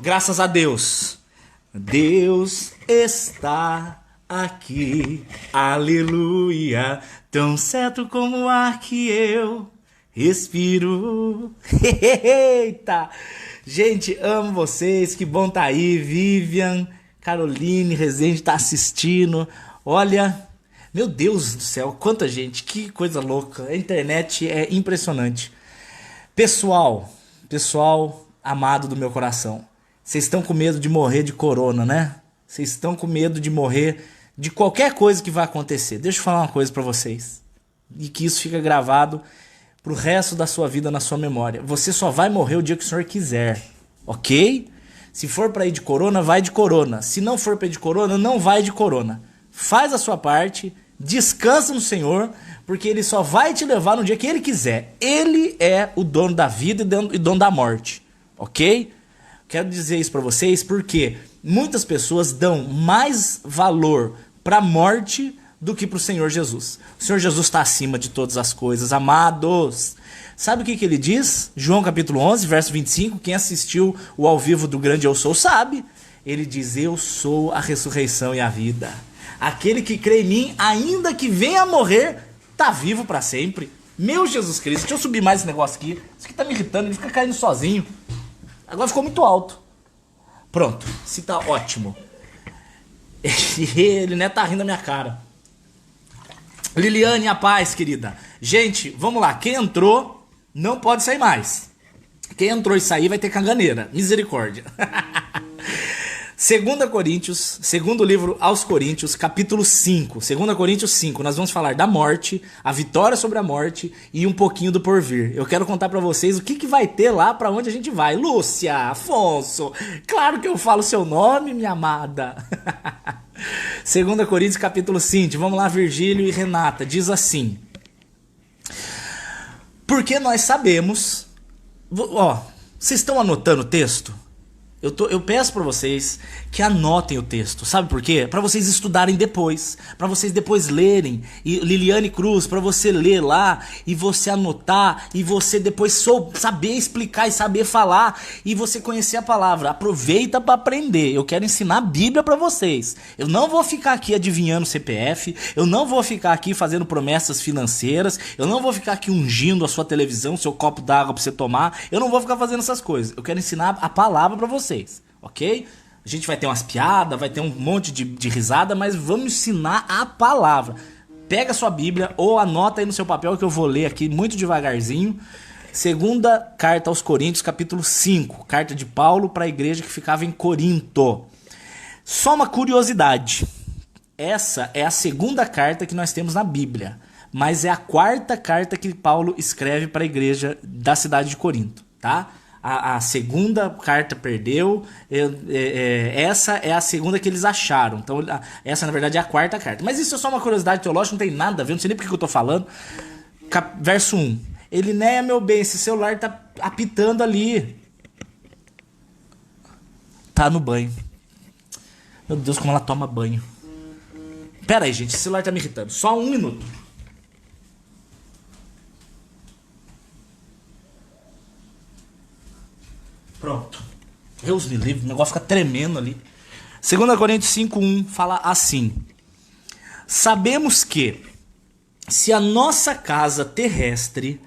Graças a Deus. Deus está aqui, aleluia, tão certo como o ar que eu respiro. Eita! Gente, amo vocês, que bom tá aí. Vivian, Caroline, Rezende tá assistindo. Olha, meu Deus do céu, quanta gente, que coisa louca. A internet é impressionante. Pessoal amado do meu coração, vocês estão com medo de morrer de corona, né? Vocês estão com medo de morrer de qualquer coisa que vai acontecer. Deixa eu falar uma coisa pra vocês, e que isso fica gravado pro resto da sua vida na sua memória. Você só vai morrer o dia que o Senhor quiser, ok? Se for pra ir de corona, vai de corona. Se não for pra ir de corona, não vai de corona. Faz a sua parte, descansa no Senhor, porque Ele só vai te levar no dia que Ele quiser. Ele é o dono da vida e dono da morte, ok? Quero dizer isso pra vocês porque muitas pessoas dão mais valor pra morte do que pro Senhor Jesus. O Senhor Jesus está acima de todas as coisas, amados. Sabe o que Ele diz? João capítulo 11, verso 25. Quem assistiu o ao vivo do Grande Eu Sou sabe. Ele diz: eu sou a ressurreição e a vida. Aquele que crê em mim, ainda que venha a morrer, tá vivo pra sempre. Meu Jesus Cristo, deixa eu subir mais esse negócio aqui. Isso aqui tá me irritando, ele fica caindo sozinho. Agora ficou muito alto. Pronto, se tá ótimo. Ele, né, tá rindo da minha cara. Liliane, a paz, querida. Gente, vamos lá. Quem entrou, não pode sair mais. Quem entrou e sair vai ter caganeira. Misericórdia. 2 Coríntios, segundo livro aos Coríntios, capítulo 5. 2 Coríntios 5, nós vamos falar da morte, a vitória sobre a morte e um pouquinho do porvir. Eu quero contar pra vocês o que vai ter lá, pra onde a gente vai. Lúcia, Afonso, claro que eu falo seu nome, minha amada. 2 Coríntios, capítulo 5, vamos lá, Virgílio e Renata, diz assim: porque nós sabemos... Ó, vocês estão anotando o texto? Eu peço pra vocês que anotem o texto. Sabe por quê? Pra vocês estudarem depois. Pra vocês depois lerem. E Liliane Cruz, pra você ler lá e você anotar e você depois saber explicar e saber falar e você conhecer a palavra. Aproveita pra aprender. Eu quero ensinar a Bíblia pra vocês. Eu não vou ficar aqui adivinhando CPF. Eu não vou ficar aqui fazendo promessas financeiras. Eu não vou ficar aqui ungindo a sua televisão, seu copo d'água pra você tomar. Eu não vou ficar fazendo essas coisas. Eu quero ensinar a palavra pra vocês. Ok? A gente vai ter umas piadas, vai ter um monte de risada, mas vamos ensinar a palavra. Pega a sua Bíblia ou anota aí no seu papel que eu vou ler aqui muito devagarzinho. Segunda carta aos Coríntios, capítulo 5. Carta de Paulo para a igreja que ficava em Corinto. Só uma curiosidade. Essa é a segunda carta que nós temos na Bíblia, mas é a quarta carta que Paulo escreve para a igreja da cidade de Corinto, tá? A segunda carta perdeu, essa é a segunda que eles acharam. Então essa na verdade é a quarta carta. Mas isso é só uma curiosidade teológica, não tem nada a ver, não sei nem porque que eu tô falando. Verso 1. Elinéia, meu bem, esse celular tá apitando ali. Tá no banho. Meu Deus, como ela toma banho. Pera aí, gente, esse celular tá me irritando. Só um minuto. Pronto. Deus me livre, o negócio fica tremendo ali. 2 Coríntios 5:1 fala assim: sabemos que, se a nossa casa terrestre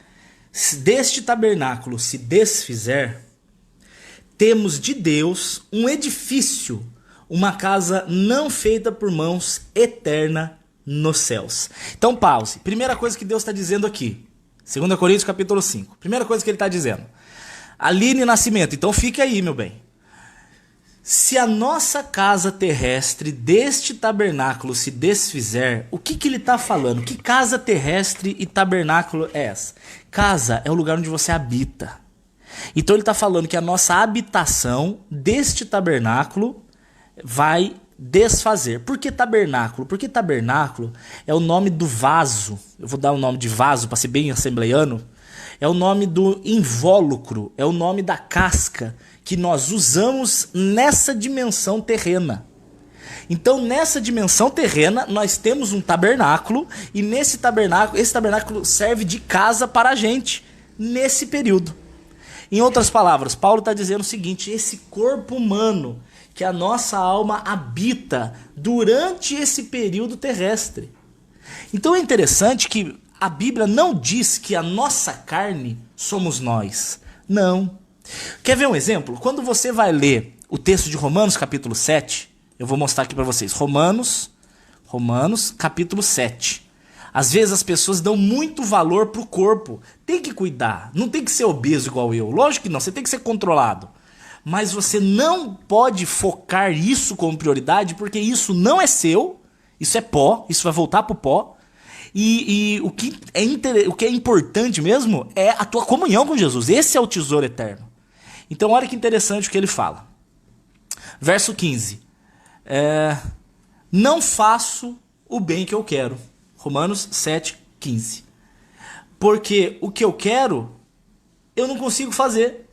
deste tabernáculo se desfizer, temos de Deus um edifício, uma casa não feita por mãos, eterna nos céus. Então pause. Primeira coisa que Deus está dizendo aqui. 2 Coríntios capítulo 5. Primeira coisa que ele está dizendo. Aline Nascimento, então fique aí, meu bem. Se a nossa casa terrestre deste tabernáculo se desfizer, o que ele está falando? Que casa terrestre e tabernáculo é essa? Casa é o lugar onde você habita. Então ele está falando que a nossa habitação deste tabernáculo vai desfazer. Por que tabernáculo? Porque tabernáculo é o nome do vaso. Eu vou dar o nome de vaso para ser bem assembleiano. É o nome do invólucro, é o nome da casca que nós usamos nessa dimensão terrena. Então, nessa dimensão terrena, nós temos um tabernáculo e esse tabernáculo serve de casa para a gente nesse período. Em outras palavras, Paulo está dizendo o seguinte: esse corpo humano que a nossa alma habita durante esse período terrestre. Então é interessante que a Bíblia não diz que a nossa carne somos nós. Não. Quer ver um exemplo? Quando você vai ler o texto de Romanos capítulo 7, eu vou mostrar aqui para vocês. Romanos capítulo 7. Às vezes as pessoas dão muito valor pro corpo. Tem que cuidar, não tem que ser obeso igual eu. Lógico que não, você tem que ser controlado. Mas você não pode focar isso como prioridade, porque isso não é seu, isso é pó, isso vai voltar pro pó. E o que é importante mesmo é a tua comunhão com Jesus. Esse é o tesouro eterno. Então olha que interessante o que ele fala. Verso 15. Não faço o bem que eu quero. Romanos 7, 15. Porque o que eu quero, eu não consigo fazer.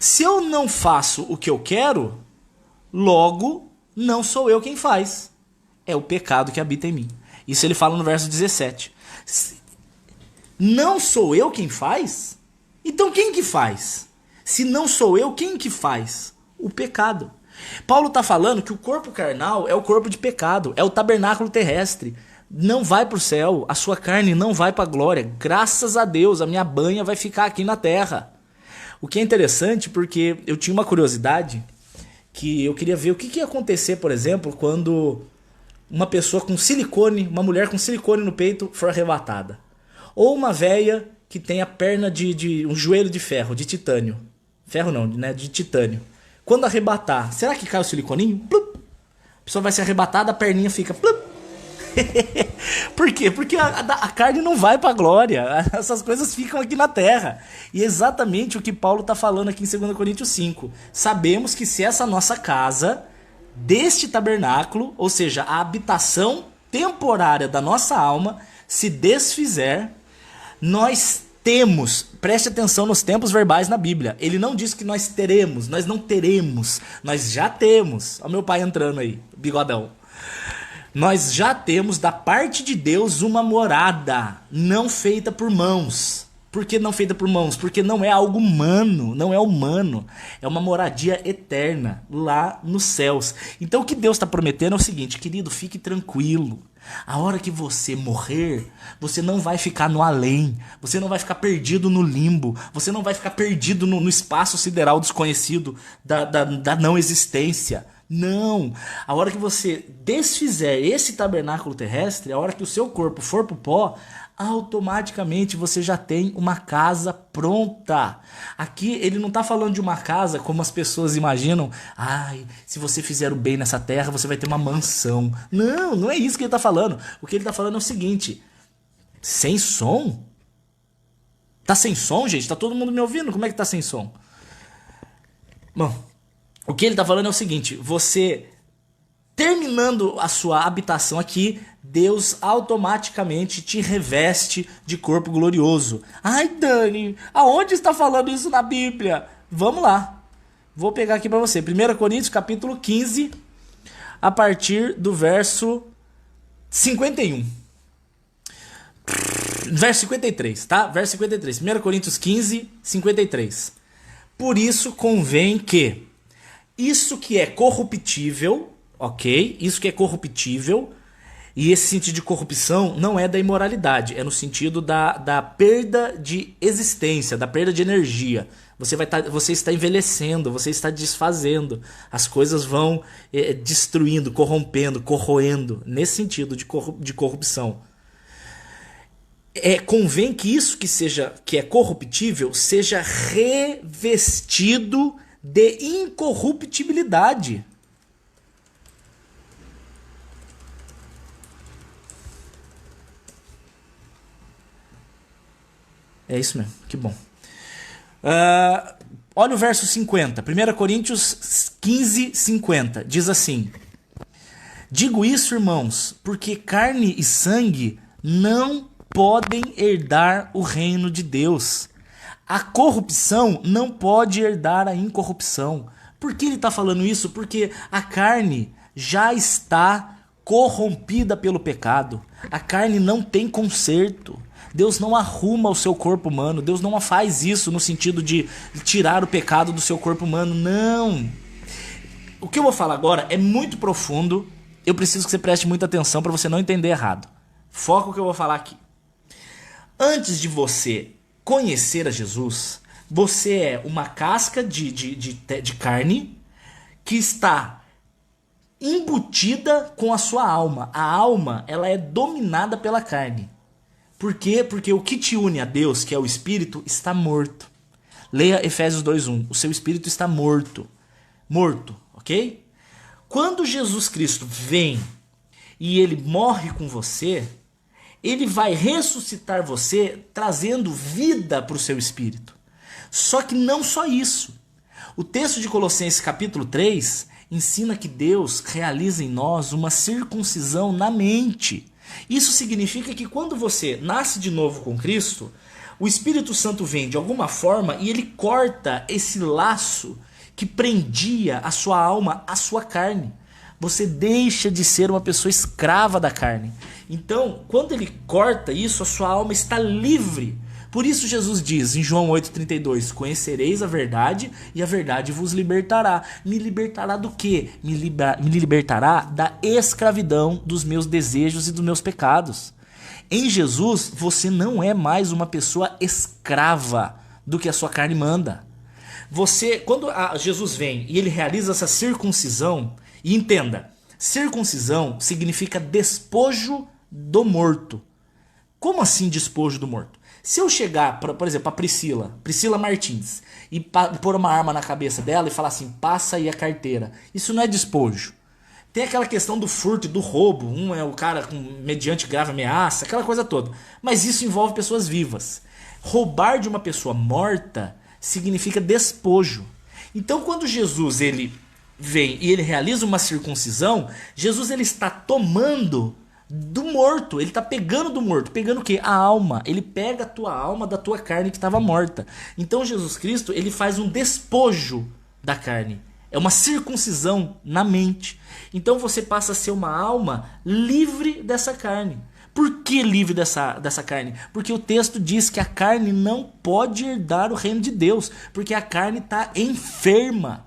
Se eu não faço o que eu quero, logo não sou eu quem faz. É o pecado que habita em mim. Isso ele fala no verso 17. Não sou eu quem faz? Então quem que faz? Se não sou eu, quem que faz? O pecado. Paulo está falando que o corpo carnal é o corpo de pecado, é o tabernáculo terrestre. Não vai para o céu, a sua carne não vai para a glória. Graças a Deus, a minha banha vai ficar aqui na terra. O que é interessante porque eu tinha uma curiosidade que eu queria ver o que ia acontecer, por exemplo, quando uma pessoa com silicone, uma mulher com silicone no peito for arrebatada. Ou uma véia que tem a perna de um joelho de ferro, de titânio. Ferro não, né? De titânio. Quando arrebatar, será que cai o siliconinho? Plup. A pessoa vai ser arrebatada, a perninha fica... Plup. Por quê? Porque a carne não vai para a glória. Essas coisas ficam aqui na terra. E é exatamente o que Paulo está falando aqui em 2 Coríntios 5. Sabemos que se essa nossa casa, deste tabernáculo, ou seja, a habitação temporária da nossa alma, se desfizer, nós temos, preste atenção nos tempos verbais na Bíblia. Ele não diz que nós teremos, nós não teremos, nós já temos. Olha meu pai entrando aí, bigodão. Nós já temos da parte de Deus uma morada, não feita por mãos. Por que não feita por mãos? Porque não é algo humano, não é humano. É uma moradia eterna lá nos céus. Então o que Deus está prometendo é o seguinte: querido, fique tranquilo. A hora que você morrer, você não vai ficar no além. Você não vai ficar perdido no limbo. Você não vai ficar perdido no espaço sideral desconhecido da não existência. Não, a hora que você desfizer esse tabernáculo terrestre, a hora que o seu corpo for pro pó, automaticamente você já tem uma casa pronta. Aqui ele não está falando de uma casa como as pessoas imaginam. Ai, se você fizer o bem nessa terra, você vai ter uma mansão. Não, não é isso que ele está falando. O que ele está falando é o seguinte: sem som? Tá sem som, gente? Tá todo mundo me ouvindo? Como é que tá sem som? Bom, o que ele está falando é o seguinte: você terminando a sua habitação aqui, Deus automaticamente te reveste de corpo glorioso. Ai, Dani, aonde está falando isso na Bíblia? Vamos lá. Vou pegar aqui para você. 1 Coríntios capítulo 15, a partir do verso 51. Verso 53, tá? Verso 53. 1 Coríntios 15, 53. Por isso convém que isso que é corruptível, ok? Isso que é corruptível, e esse sentido de corrupção não é da imoralidade, é no sentido da perda de existência, da perda de energia. Você está envelhecendo, você está desfazendo, as coisas vão destruindo, corrompendo, corroendo, nesse sentido de corrupção. Convém que isso que é corruptível seja revestido de incorruptibilidade. É isso mesmo, que bom. Olha o verso 50, 1 Coríntios 15, 50, diz assim: digo isso, irmãos, porque carne e sangue não podem herdar o reino de Deus. A corrupção não pode herdar a incorrupção. Por que ele está falando isso? Porque a carne já está corrompida pelo pecado. A carne não tem conserto. Deus não arruma o seu corpo humano. Deus não faz isso no sentido de tirar o pecado do seu corpo humano. Não. O que eu vou falar agora é muito profundo. Eu preciso que você preste muita atenção para você não entender errado. Foca o que eu vou falar aqui. Antes de você conhecer a Jesus, você é uma casca de carne que está embutida com a sua alma. A alma, ela é dominada pela carne. Por quê? Porque o que te une a Deus, que é o Espírito, está morto. Leia Efésios 2:1. O seu Espírito está morto. Morto, ok? Quando Jesus Cristo vem e ele morre com você, ele vai ressuscitar você trazendo vida para o seu espírito. Só que não só isso. O texto de Colossenses capítulo 3 ensina que Deus realiza em nós uma circuncisão na mente. Isso significa que quando você nasce de novo com Cristo, o Espírito Santo vem de alguma forma e ele corta esse laço que prendia a sua alma à sua carne. Você deixa de ser uma pessoa escrava da carne. Então, quando ele corta isso, a sua alma está livre. Por isso Jesus diz em João 8,32: conhecereis a verdade e a verdade vos libertará. Me libertará do quê? Me libertará da escravidão dos meus desejos e dos meus pecados. Em Jesus, você não é mais uma pessoa escrava do que a sua carne manda. Quando Jesus vem e ele realiza essa circuncisão, e entenda, circuncisão significa despojo do morto. Como assim despojo do morto? Se eu chegar, por exemplo, a Priscila Martins, e pôr uma arma na cabeça dela e falar assim, passa aí a carteira, isso não é despojo. Tem aquela questão do furto e do roubo, um é o cara mediante grave ameaça, aquela coisa toda. Mas isso envolve pessoas vivas. Roubar de uma pessoa morta significa despojo. Então quando Jesus ele vem e ele realiza uma circuncisão, Jesus ele está tomando do morto, ele está pegando do morto. Pegando o quê? A alma. Ele pega a tua alma da tua carne que estava morta. Então Jesus Cristo ele faz um despojo da carne. É uma circuncisão na mente. Então você passa a ser uma alma livre dessa carne. Por que livre dessa carne? Porque o texto diz que a carne não pode herdar o reino de Deus. Porque a carne está enferma.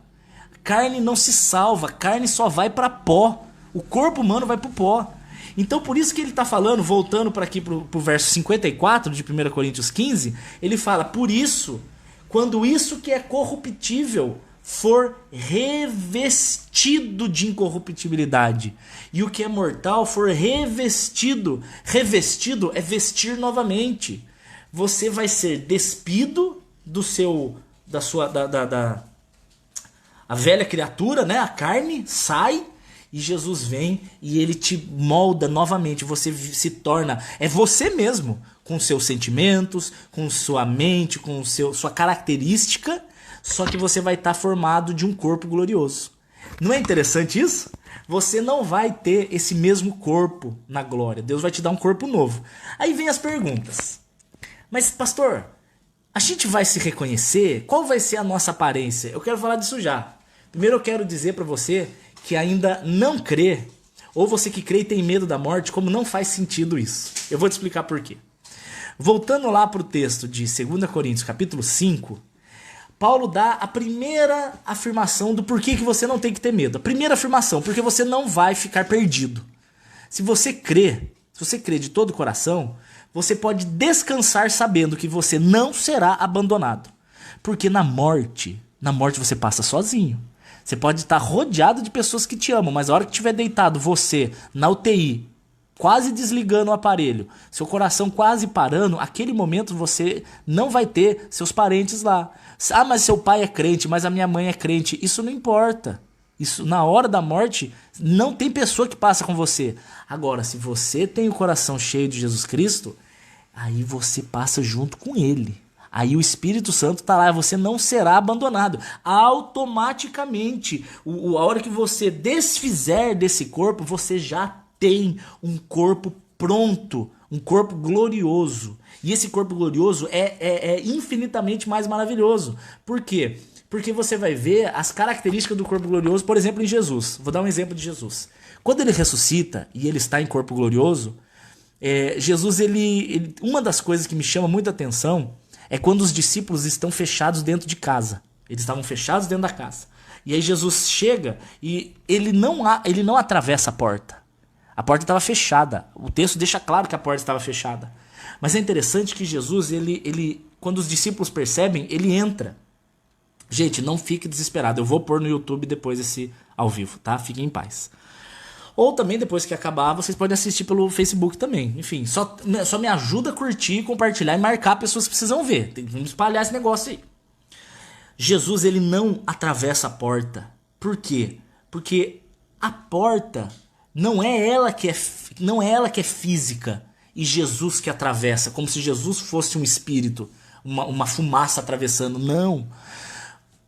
Carne não se salva. Carne só vai para pó. O corpo humano vai para o pó. Então por isso que ele está falando, voltando para aqui para o verso 54 de 1 Coríntios 15, ele fala, por isso, quando isso que é corruptível for revestido de incorruptibilidade, e o que é mortal for revestido é vestir novamente, você vai ser despido a velha criatura, né? A carne sai, e Jesus vem e ele te molda novamente. Você se torna, é você mesmo, com seus sentimentos, com sua mente, com sua característica, só que você vai estar formado de um corpo glorioso. Não é interessante isso? Você não vai ter esse mesmo corpo na glória. Deus vai te dar um corpo novo. Aí vem as perguntas. Mas pastor, a gente vai se reconhecer? Qual vai ser a nossa aparência? Eu quero falar disso já. Primeiro eu quero dizer para você que ainda não crê, ou você que crê e tem medo da morte, como não faz sentido isso. Eu vou te explicar por quê. Voltando lá para o texto de 2 Coríntios, capítulo 5, Paulo dá a primeira afirmação do porquê que você não tem que ter medo. A primeira afirmação, porque você não vai ficar perdido. Se você crê de todo o coração, você pode descansar sabendo que você não será abandonado. Porque na morte você passa sozinho. Você pode estar rodeado de pessoas que te amam, mas a hora que estiver deitado você na UTI, quase desligando o aparelho, seu coração quase parando, aquele momento você não vai ter seus parentes lá. Ah, mas seu pai é crente, mas a minha mãe é crente. Isso não importa. Isso, na hora da morte, não tem pessoa que passa com você. Agora, se você tem o coração cheio de Jesus Cristo, aí você passa junto com ele. Aí o Espírito Santo está lá, você não será abandonado. Automaticamente, a hora que você desfizer desse corpo, você já tem um corpo pronto, um corpo glorioso. E esse corpo glorioso é infinitamente mais maravilhoso. Por quê? Porque você vai ver as características do corpo glorioso, por exemplo, em Jesus. Vou dar um exemplo de Jesus. Quando ele ressuscita e ele está em corpo glorioso, Jesus, uma das coisas que me chama muita atenção é quando os discípulos estão fechados dentro de casa. Eles estavam fechados dentro da casa. E aí Jesus chega e ele não atravessa a porta. A porta estava fechada. O texto deixa claro que a porta estava fechada. Mas é interessante que Jesus, quando os discípulos percebem, ele entra. Gente, não fique desesperado. Eu vou pôr no YouTube depois esse ao vivo, tá? Fiquem em paz. Ou também, depois que acabar, vocês podem assistir pelo Facebook também. Enfim, só me ajuda a curtir, compartilhar e marcar pessoas que precisam ver. Vamos espalhar esse negócio aí. Jesus, ele não atravessa a porta. Por quê? Porque a porta não é ela que é física e Jesus que atravessa, como se Jesus fosse um espírito, uma fumaça atravessando. Não.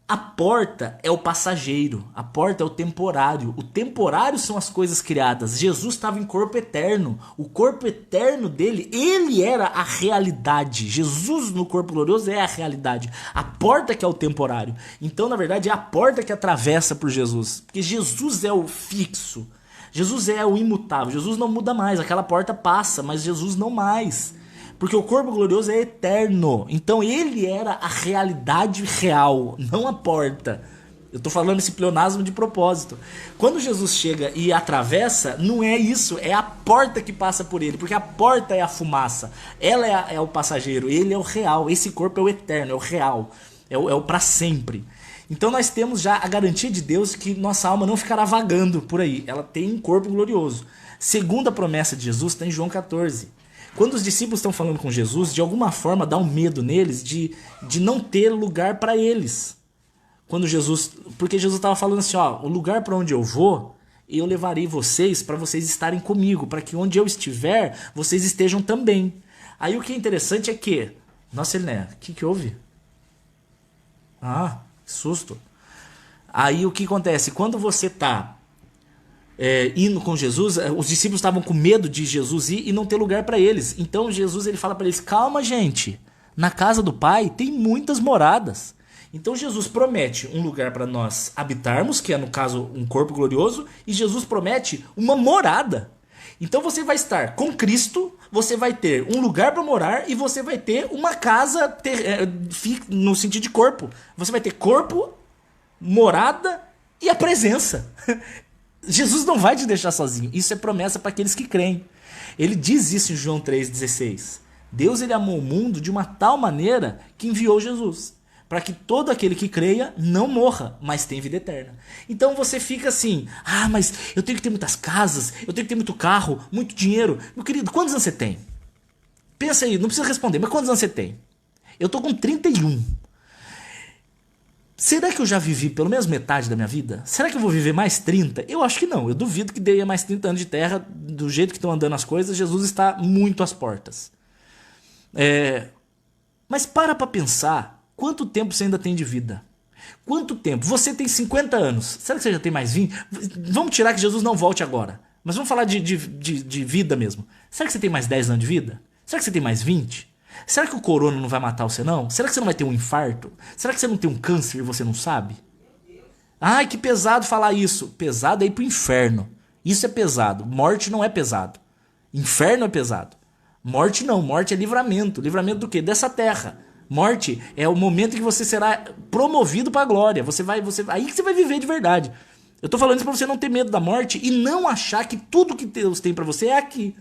A porta é o passageiro, a porta é o temporário. O temporário são as coisas criadas. Jesus estava em corpo eterno. O corpo eterno dele, ele era a realidade. Jesus no corpo glorioso é a realidade. A porta que é o temporário. Então, na verdade, é a porta que atravessa por Jesus. Porque Jesus é o fixo. Jesus é o imutável. Jesus não muda mais. Aquela porta passa, mas Jesus não mais. Porque o corpo glorioso é eterno. Então ele era a realidade real, não a porta. Eu estou falando esse pleonasmo de propósito. Quando Jesus chega e atravessa, não é isso, é a porta que passa por ele. Porque a porta é a fumaça, ela é o passageiro, ele é o real. Esse corpo é o eterno, é o real, é o para sempre. Então nós temos já a garantia de Deus que nossa alma não ficará vagando por aí. Ela tem um corpo glorioso. Segunda promessa de Jesus está em João 14. Quando os discípulos estão falando com Jesus, de alguma forma dá um medo neles de não ter lugar para eles. Porque Jesus estava falando assim, ó, o lugar para onde eu vou, eu levarei vocês para vocês estarem comigo, para que onde eu estiver, vocês estejam também. Aí o que é interessante é que, nossa, Eliné, o que houve? Ah, que susto. Aí o que acontece? Quando você está indo com Jesus, os discípulos estavam com medo de Jesus ir e não ter lugar para eles. Então Jesus, ele fala para eles, calma gente, na casa do Pai tem muitas moradas. Então Jesus promete um lugar para nós habitarmos, que é no caso um corpo glorioso, e Jesus promete uma morada. Então você vai estar com Cristo, você vai ter um lugar para morar e você vai ter uma casa no sentido de corpo. Você vai ter corpo, morada e a presença. Jesus não vai te deixar sozinho. Isso é promessa para aqueles que creem. Ele diz isso em João 3,16. Deus, ele amou o mundo de uma tal maneira que enviou Jesus, para que todo aquele que creia não morra, mas tenha vida eterna. Então você fica assim, mas eu tenho que ter muitas casas, eu tenho que ter muito carro, muito dinheiro. Meu querido, quantos anos você tem? Pensa aí, não precisa responder, mas quantos anos você tem? Eu tô com 31. Será que eu já vivi pelo menos metade da minha vida? Será que eu vou viver mais 30? Eu acho que não. Eu duvido que dê mais 30 anos de terra. Do jeito que estão andando as coisas, Jesus está muito às portas. Mas para pensar, quanto tempo você ainda tem de vida? Quanto tempo? Você tem 50 anos. Será que você já tem mais 20? Vamos tirar que Jesus não volte agora. Mas vamos falar de vida mesmo. Será que você tem mais 10 anos de vida? Será que você tem mais 20? Será que o corona não vai matar você não? Será que você não vai ter um infarto? Será que você não tem um câncer e você não sabe? Ai, que pesado falar isso. Pesado é ir pro inferno. Isso é pesado. Morte não é pesado. Inferno é pesado. Morte não. Morte é livramento. Livramento do quê? Dessa terra. Morte é o momento em que você será promovido para a glória. Aí que você vai viver de verdade. Eu tô falando isso para você não ter medo da morte e não achar que tudo que Deus tem para você é aqui.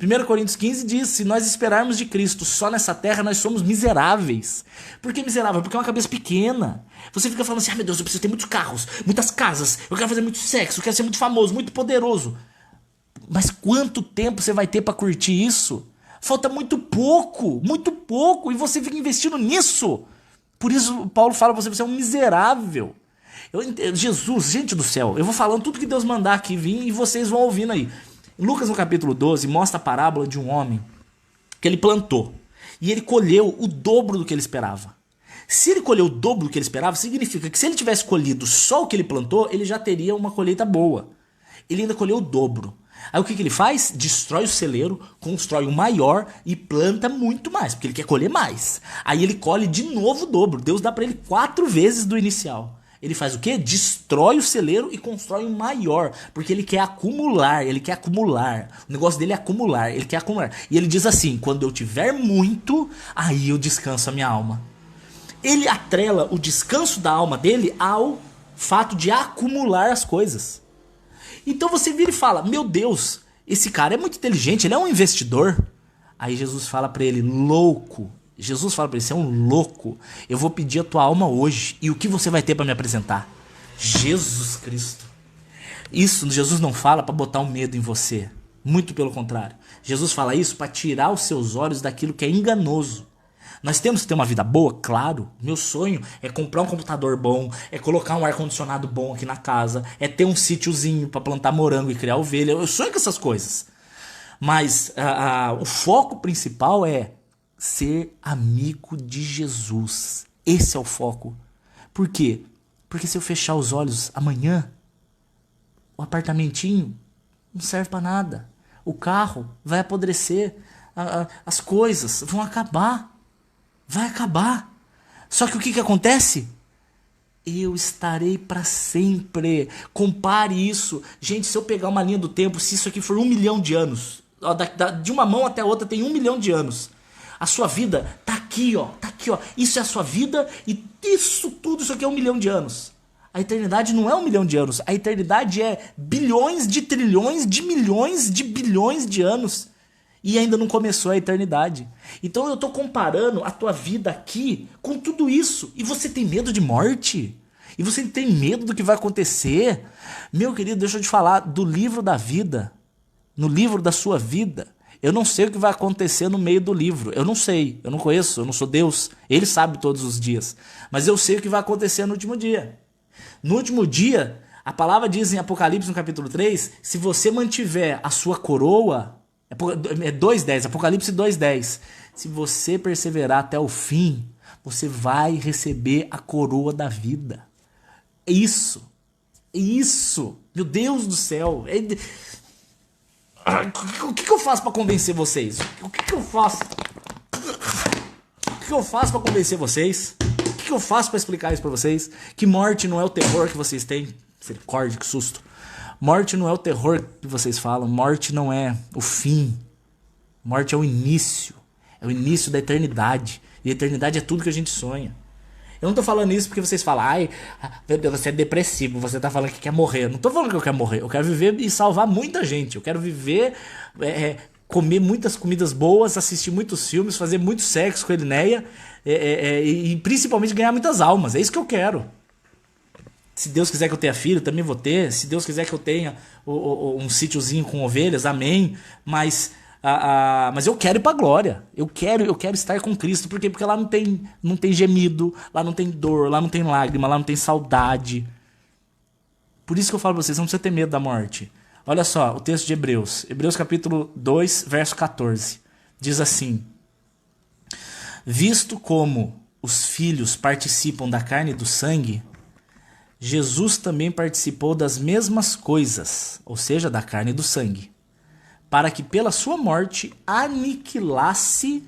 1 Coríntios 15 diz, se nós esperarmos de Cristo só nessa terra, nós somos miseráveis. Por que miserável? Porque é uma cabeça pequena. Você fica falando assim, meu Deus, eu preciso ter muitos carros, muitas casas, eu quero fazer muito sexo, eu quero ser muito famoso, muito poderoso. Mas quanto tempo você vai ter para curtir isso? Falta muito pouco, e você fica investindo nisso. Por isso Paulo fala pra você é um miserável. Jesus, gente do céu, eu vou falando tudo que Deus mandar aqui vir e vocês vão ouvindo aí. Lucas no capítulo 12 mostra a parábola de um homem que ele plantou e ele colheu o dobro do que ele esperava. Se ele colheu o dobro do que ele esperava, significa que se ele tivesse colhido só o que ele plantou, ele já teria uma colheita boa. Ele ainda colheu o dobro. Aí o que ele faz? Destrói o celeiro, constrói um maior e planta muito mais, porque ele quer colher mais. Aí ele colhe de novo o dobro. Deus dá para ele 4 vezes do inicial. Ele faz o quê? Destrói o celeiro e constrói um maior, porque ele quer acumular, ele quer acumular. O negócio dele é acumular, ele quer acumular. E ele diz assim: quando eu tiver muito, aí eu descanso a minha alma. Ele atrela o descanso da alma dele ao fato de acumular as coisas. Então você vira e fala: meu Deus, esse cara é muito inteligente, ele é um investidor. Aí Jesus fala pra ele: louco. Jesus fala pra ele: você é um louco. Eu vou pedir a tua alma hoje. E o que você vai ter pra me apresentar? Jesus Cristo. Isso Jesus não fala pra botar um medo em você. Muito pelo contrário. Jesus fala isso pra tirar os seus olhos daquilo que é enganoso. Nós temos que ter uma vida boa, claro. Meu sonho é comprar um computador bom, é colocar um ar-condicionado bom aqui na casa, é ter um sítiozinho pra plantar morango e criar ovelha. Eu sonho com essas coisas. Mas o foco principal é ser amigo de Jesus. Esse é o foco. Por quê? Porque se eu fechar os olhos amanhã, o apartamentinho não serve pra nada. O carro vai apodrecer. As coisas vão acabar. Vai acabar. Só que o que acontece? Eu estarei para sempre. Compare isso. Gente, se eu pegar uma linha do tempo, se isso aqui for 1 milhão de anos, de uma mão até a outra tem 1 milhão de anos. A sua vida tá aqui, ó. Tá aqui, ó. Isso é a sua vida e isso tudo, isso aqui é 1 milhão de anos. A eternidade não é 1 milhão de anos. A eternidade é bilhões de trilhões de milhões de bilhões de anos. E ainda não começou a eternidade. Então eu tô comparando a tua vida aqui com tudo isso. E você tem medo de morte? E você tem medo do que vai acontecer? Meu querido, deixa eu te falar do livro da vida. No livro da sua vida. Eu não sei o que vai acontecer no meio do livro. Eu não sei, eu não conheço, eu não sou Deus. Ele sabe todos os dias. Mas eu sei o que vai acontecer no último dia. No último dia, a palavra diz em Apocalipse, no capítulo 3, se você mantiver a sua coroa, é 2:10, Apocalipse 2:10, se você perseverar até o fim, você vai receber a coroa da vida. É isso. É isso. Meu Deus do céu. O que eu faço pra convencer vocês? O que eu faço? O que eu faço pra convencer vocês? O que eu faço pra explicar isso pra vocês? Que morte não é o terror que vocês têm. Misericórdia, que susto. Morte não é o terror que vocês falam. Morte não é o fim. Morte é o início. É o início da eternidade. E a eternidade é tudo que a gente sonha. Eu não tô falando isso porque vocês falam: ai, meu Deus, você é depressivo, você tá falando que quer morrer. Eu não tô falando que eu quero morrer. Eu quero viver e salvar muita gente. Eu quero viver, comer muitas comidas boas, assistir muitos filmes, fazer muito sexo com a Elinéia e principalmente ganhar muitas almas. É isso que eu quero. Se Deus quiser que eu tenha filho, também vou ter. Se Deus quiser que eu tenha um sítiozinho com ovelhas, amém. Mas eu quero ir pra glória. Eu quero estar com Cristo. Por quê? Porque lá não tem gemido, lá não tem dor, lá não tem lágrima, lá não tem saudade. Por isso que eu falo pra vocês, não precisa ter medo da morte. Olha só, o texto de Hebreus. Hebreus capítulo 2, verso 14. Diz assim: visto como os filhos participam da carne e do sangue, Jesus também participou das mesmas coisas, ou seja, da carne e do sangue, para que pela sua morte aniquilasse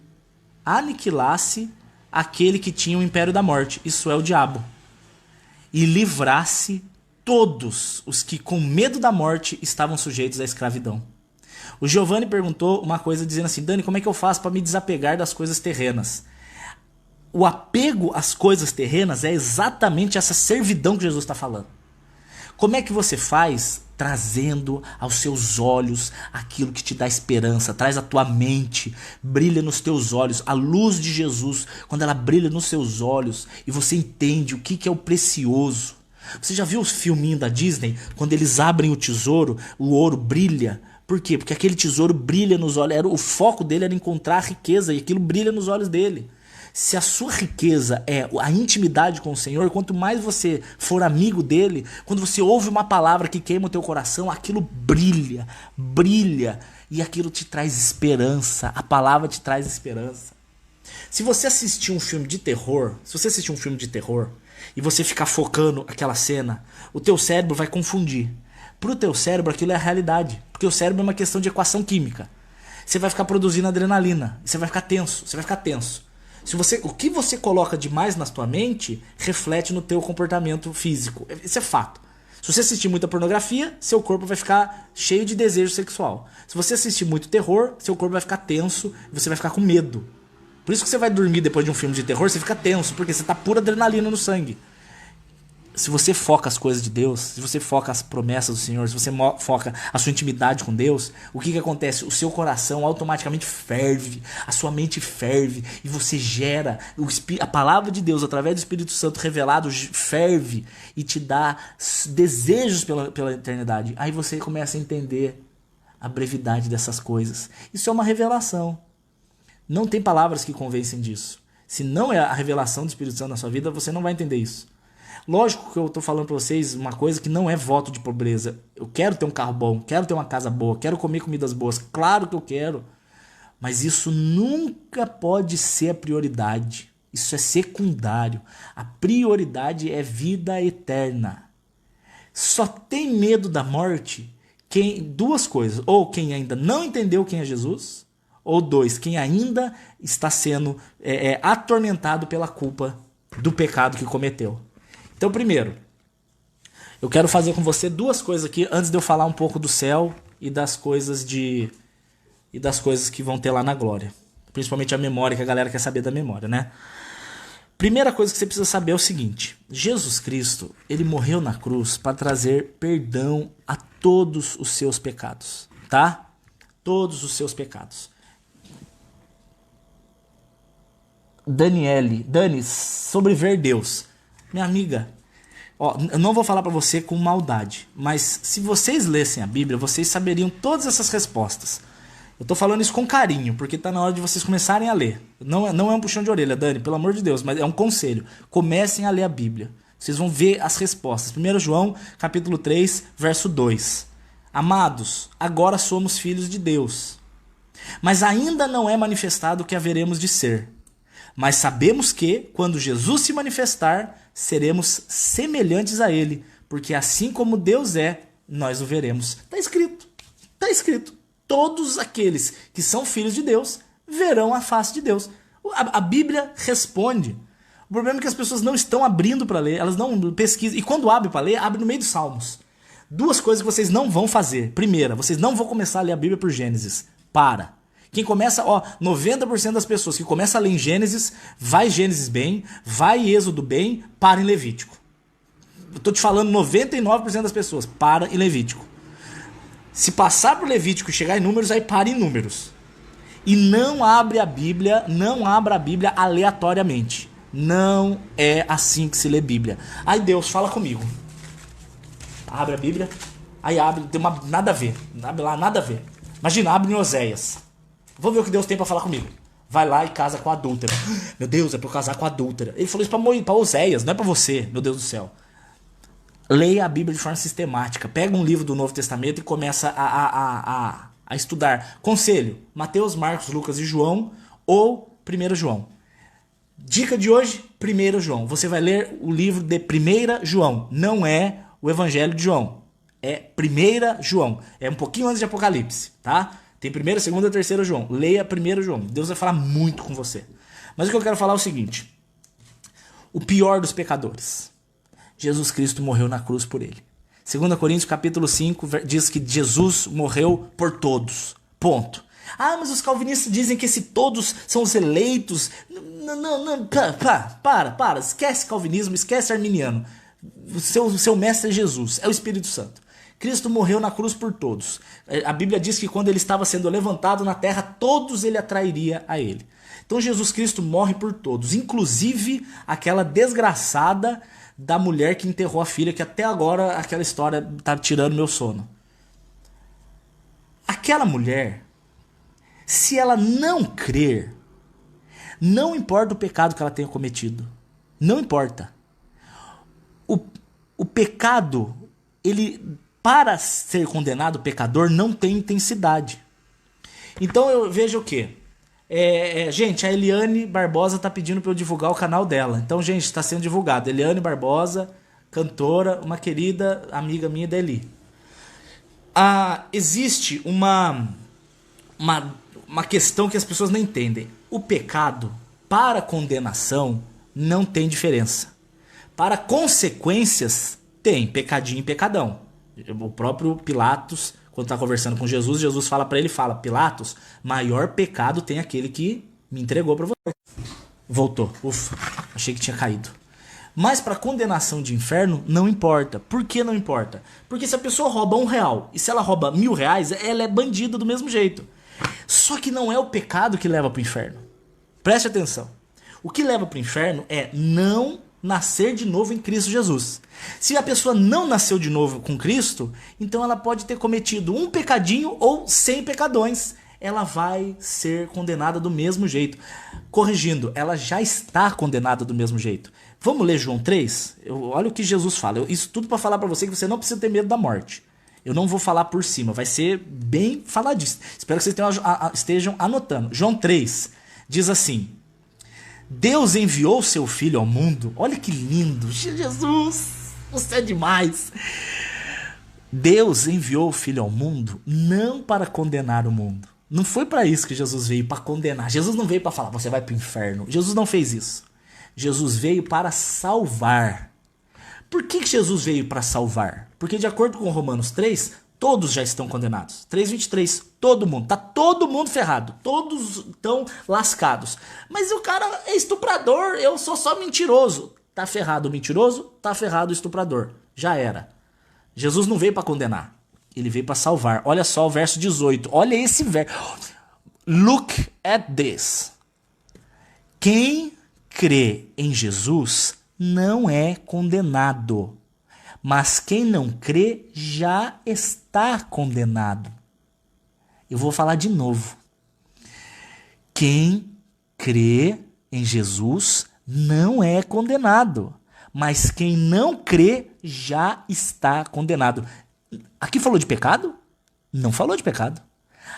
aquele que tinha o império da morte, isso é, o diabo, e livrasse todos os que com medo da morte estavam sujeitos à escravidão. O Giovanni perguntou uma coisa dizendo assim: Dani, como é que eu faço para me desapegar das coisas terrenas? O apego às coisas terrenas é exatamente essa servidão que Jesus está falando. Como é que você faz? Trazendo aos seus olhos aquilo que te dá esperança. Traz a tua mente, brilha nos teus olhos. A luz de Jesus, quando ela brilha nos seus olhos e você entende o que é o precioso. Você já viu os filminhos da Disney? Quando eles abrem o tesouro, o ouro brilha. Por quê? Porque aquele tesouro brilha nos olhos. O foco dele era encontrar a riqueza e aquilo brilha nos olhos dele. Se a sua riqueza é a intimidade com o Senhor, quanto mais você for amigo dele, quando você ouve uma palavra que queima o teu coração, aquilo brilha, brilha, e aquilo te traz esperança. A palavra te traz esperança. Se você assistir um filme de terror, e você ficar focando aquela cena, o teu cérebro vai confundir. Pro teu cérebro aquilo é a realidade, porque o cérebro é uma questão de equação química. Você vai ficar produzindo adrenalina, você vai ficar tenso. O que você coloca demais na tua mente reflete no teu comportamento físico. Isso é fato. Se você assistir muita pornografia, seu corpo vai ficar cheio de desejo sexual. Se você assistir muito terror, seu corpo vai ficar tenso e você vai ficar com medo. Por isso que você vai dormir depois de um filme de terror, você fica tenso, porque você tá pura adrenalina no sangue. Se você foca as coisas de Deus, se você foca as promessas do Senhor, se você foca a sua intimidade com Deus, o que acontece? O seu coração automaticamente ferve, a sua mente ferve e você gera, a palavra de Deus através do Espírito Santo revelado ferve e te dá desejos pela eternidade. Aí você começa a entender a brevidade dessas coisas. Isso é uma revelação. Não tem palavras que convencem disso. Se não é a revelação do Espírito Santo na sua vida, você não vai entender isso. Lógico que eu tô falando pra vocês uma coisa que não é voto de pobreza. Eu quero ter um carro bom, quero ter uma casa boa, quero comer comidas boas. Claro que eu quero. Mas isso nunca pode ser a prioridade. Isso é secundário. A prioridade é vida eterna. Só tem medo da morte duas coisas. Ou quem ainda não entendeu quem é Jesus, ou dois, quem ainda está sendo atormentado pela culpa do pecado que cometeu. Então, primeiro, eu quero fazer com você duas coisas aqui antes de eu falar um pouco do céu e das coisas que vão ter lá na glória. Principalmente a memória, que a galera quer saber da memória, né? Primeira coisa que você precisa saber é o seguinte: Jesus Cristo, ele morreu na cruz para trazer perdão a todos os seus pecados, tá? Todos os seus pecados. Dani, sobre ver Deus. Minha amiga, ó, eu não vou falar pra você com maldade, mas se vocês lessem a Bíblia, vocês saberiam todas essas respostas. Eu tô falando isso com carinho, porque tá na hora de vocês começarem a ler. Não é um puxão de orelha, Dani, pelo amor de Deus, mas é um conselho. Comecem a ler a Bíblia. Vocês vão ver as respostas. 1 João, capítulo 3, verso 2. Amados, agora somos filhos de Deus, mas ainda não é manifestado o que haveremos de ser. Mas sabemos que, quando Jesus se manifestar, seremos semelhantes a Ele, porque assim como Deus é, nós o veremos. Está escrito. Está escrito. Todos aqueles que são filhos de Deus verão a face de Deus. A Bíblia responde. O problema é que as pessoas não estão abrindo para ler, elas não pesquisam. E quando abre para ler, abre no meio dos Salmos. Duas coisas que vocês não vão fazer. Primeira, vocês não vão começar a ler a Bíblia por Gênesis. Para. Quem começa, 90% das pessoas que começam a ler em Gênesis, vai Gênesis bem, vai Êxodo bem, para em Levítico. Eu tô te falando 99% das pessoas, para em Levítico. Se passar por Levítico e chegar em Números, aí para em Números. E não abra a Bíblia aleatoriamente. Não é assim que se lê Bíblia. Aí Deus fala comigo. Abre a Bíblia, aí abre, tem nada a ver. Abre lá, nada a ver. Imagina, abre em Oséias. Vou ver o que Deus tem pra falar comigo. Vai lá e casa com a adúltera. Meu Deus, é pra eu casar com a adúltera. Ele falou isso pra Oséias, não é pra você, meu Deus do céu. Leia a Bíblia de forma sistemática. Pega um livro do Novo Testamento e começa a estudar. Conselho: Mateus, Marcos, Lucas e João ou 1 João. Dica de hoje: 1 João. Você vai ler o livro de 1 João. Não é o Evangelho de João. É 1 João. É um pouquinho antes de Apocalipse, tá? Tem 1º, 2º, 3º João. Leia 1 João. Deus vai falar muito com você. Mas o que eu quero falar é o seguinte: o pior dos pecadores. Jesus Cristo morreu na cruz por ele. 2 Coríntios capítulo 5 diz que Jesus morreu por todos. Ponto. Ah, mas os calvinistas dizem que esse todos são os eleitos. Não, para. Esquece calvinismo, esquece arminiano. O seu mestre é Jesus, é o Espírito Santo. Cristo morreu na cruz por todos. A Bíblia diz que quando ele estava sendo levantado na terra, todos ele atrairia a ele. Então Jesus Cristo morre por todos, inclusive aquela desgraçada da mulher que enterrou a filha, que até agora aquela história está tirando meu sono. Aquela mulher, se ela não crer, não importa o pecado que ela tenha cometido, não importa. O pecado, ele, para ser condenado, o pecador não tem intensidade. Então eu vejo o quê? Gente, a Eliane Barbosa tá pedindo para eu divulgar o canal dela. Então, gente, está sendo divulgado. Eliane Barbosa, cantora, uma querida amiga minha da Eli. Existe uma questão que as pessoas não entendem. O pecado, Para condenação, não tem diferença. Para consequências, tem pecadinho e pecadão. O próprio Pilatos, quando está conversando com Jesus, Jesus fala para ele, Pilatos, maior pecado tem aquele que me entregou para você. Voltou. Ufa, achei que tinha caído. Mas para condenação de inferno, não importa. Por que não importa? Porque se a pessoa rouba R$1 e se ela rouba R$1.000, ela é bandida do mesmo jeito. Só que não é o pecado que leva para o inferno. Preste atenção. O que leva para o inferno é não nascer de novo em Cristo Jesus. Se a pessoa não nasceu de novo com Cristo, então ela pode ter cometido um pecadinho ou 100 pecadões. Ela vai ser condenada do mesmo jeito. Corrigindo, ela já está condenada do mesmo jeito. Vamos ler João 3? Olha o que Jesus fala. Isso tudo para falar para você que você não precisa ter medo da morte. Eu não vou falar por cima, vai ser bem faladíssimo. Espero que vocês estejam anotando. João 3 diz assim: Deus enviou seu Filho ao mundo. Olha que lindo. Jesus, você é demais. Deus enviou o Filho ao mundo não para condenar o mundo. Não foi para isso que Jesus veio, para condenar. Jesus não veio para falar, você vai para o inferno. Jesus não fez isso. Jesus veio para salvar. Por que Jesus veio para salvar? Porque de acordo com Romanos 3, todos já estão condenados. 3:23, todo mundo. Tá todo mundo ferrado. Todos estão lascados. Mas o cara é estuprador, eu sou só mentiroso. Tá ferrado o mentiroso, tá ferrado o estuprador. Já era. Jesus não veio para condenar. Ele veio para salvar. Olha só o verso 18. Olha esse verso. Look at this. Quem crê em Jesus não é condenado. Mas quem não crê já está condenado. Eu vou falar de novo. Quem crê em Jesus não é condenado. Mas quem não crê já está condenado. Aqui falou de pecado? Não falou de pecado.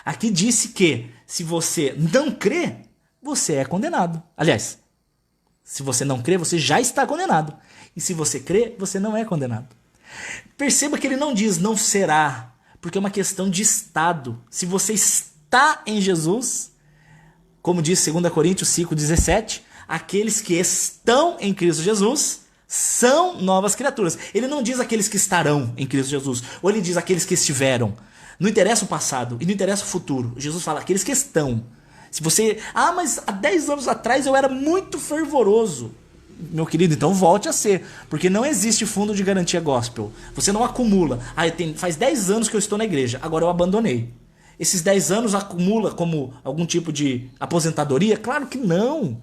Aqui disse que se você não crê, você é condenado. Aliás, se você não crê, você já está condenado. E se você crê, você não é condenado. Perceba que ele não diz não será, porque é uma questão de estado. Se você está em Jesus, como diz 2 Coríntios 5:17, aqueles que estão em Cristo Jesus são novas criaturas. Ele não diz aqueles que estarão em Cristo Jesus, ou ele diz aqueles que estiveram. Não interessa o passado e não interessa o futuro. Jesus fala aqueles que estão. Se você... mas há 10 anos atrás eu era muito fervoroso. Meu querido, então volte a ser. Porque não existe fundo de garantia gospel. Você não acumula. Faz 10 anos que eu estou na igreja, agora eu abandonei. Esses 10 anos acumula como algum tipo de aposentadoria? Claro que não.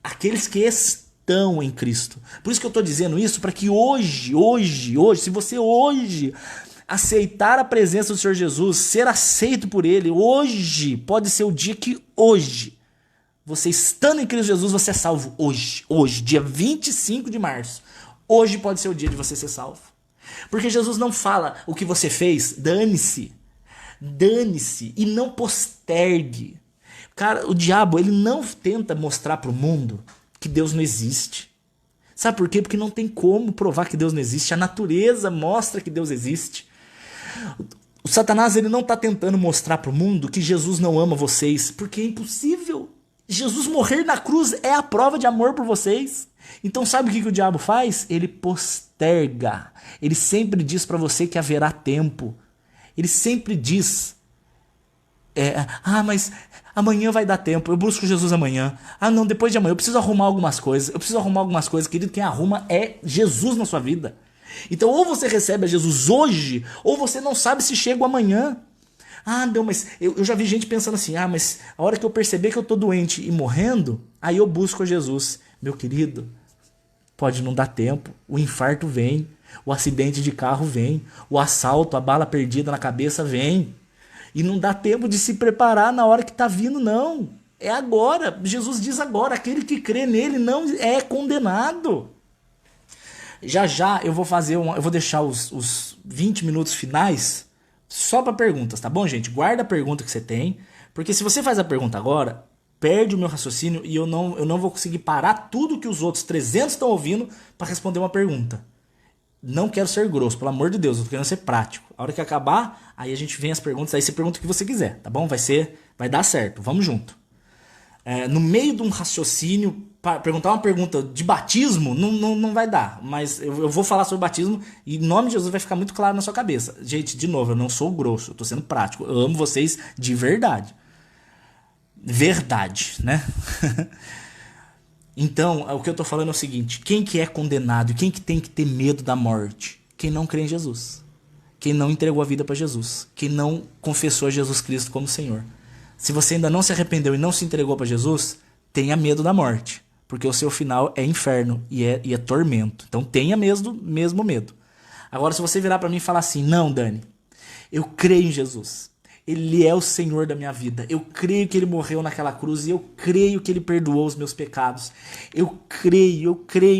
Aqueles que estão em Cristo. Por isso que eu estou dizendo isso, para que hoje, se você hoje aceitar a presença do Senhor Jesus, ser aceito por Ele, hoje pode ser o dia que hoje, você estando em Cristo Jesus, você é salvo hoje, dia 25 de março. Hoje pode ser o dia de você ser salvo. Porque Jesus não fala o que você fez, dane-se e não postergue. Cara, o diabo, ele não tenta mostrar para o mundo que Deus não existe. Sabe por quê? Porque não tem como provar que Deus não existe. A natureza mostra que Deus existe. O Satanás, ele não está tentando mostrar para o mundo que Jesus não ama vocês, porque é impossível. Jesus morrer na cruz é a prova de amor por vocês. Então sabe o que o diabo faz? Ele posterga. Ele sempre diz para você que haverá tempo. Ele sempre diz... mas amanhã vai dar tempo, eu busco Jesus amanhã. Não, depois de amanhã, eu preciso arrumar algumas coisas. Querido, quem arruma é Jesus na sua vida. Então ou você recebe a Jesus hoje, ou você não sabe se chega amanhã. Não, mas eu já vi gente pensando assim, mas a hora que eu perceber que eu tô doente e morrendo, aí eu busco a Jesus. Meu querido, pode não dar tempo, o infarto vem, o acidente de carro vem, o assalto, a bala perdida na cabeça vem. E não dá tempo de se preparar na hora que está vindo, não. É agora. Jesus diz agora, aquele que crê nele não é condenado. Já eu vou deixar os 20 minutos finais só para perguntas, tá bom, gente? Guarda a pergunta que você tem, porque se você faz a pergunta agora, perde o meu raciocínio e eu não vou conseguir parar tudo que os outros 300 estão ouvindo para responder uma pergunta. Não quero ser grosso, pelo amor de Deus, eu tô querendo ser prático. A hora que acabar, aí a gente vem as perguntas, aí você pergunta o que você quiser, tá bom? Vai dar certo, vamos junto. no meio de um raciocínio, perguntar uma pergunta de batismo, não vai dar. Mas eu vou falar sobre batismo e em nome de Jesus vai ficar muito claro na sua cabeça. Gente, de novo, eu não sou grosso, eu tô sendo prático. Eu amo vocês de verdade. Verdade, né? Então, o que eu tô falando é o seguinte: quem que é condenado, quem que tem que ter medo da morte? Quem não crê em Jesus. Quem não entregou a vida para Jesus. Quem não confessou a Jesus Cristo como Senhor. Se você ainda não se arrependeu e não se entregou para Jesus, tenha medo da morte. Porque o seu final é inferno e é tormento. Então tenha mesmo medo. Agora, se você virar para mim e falar assim: não, Dani, eu creio em Jesus. Ele é o Senhor da minha vida. Eu creio que Ele morreu naquela cruz e eu creio que Ele perdoou os meus pecados. Eu creio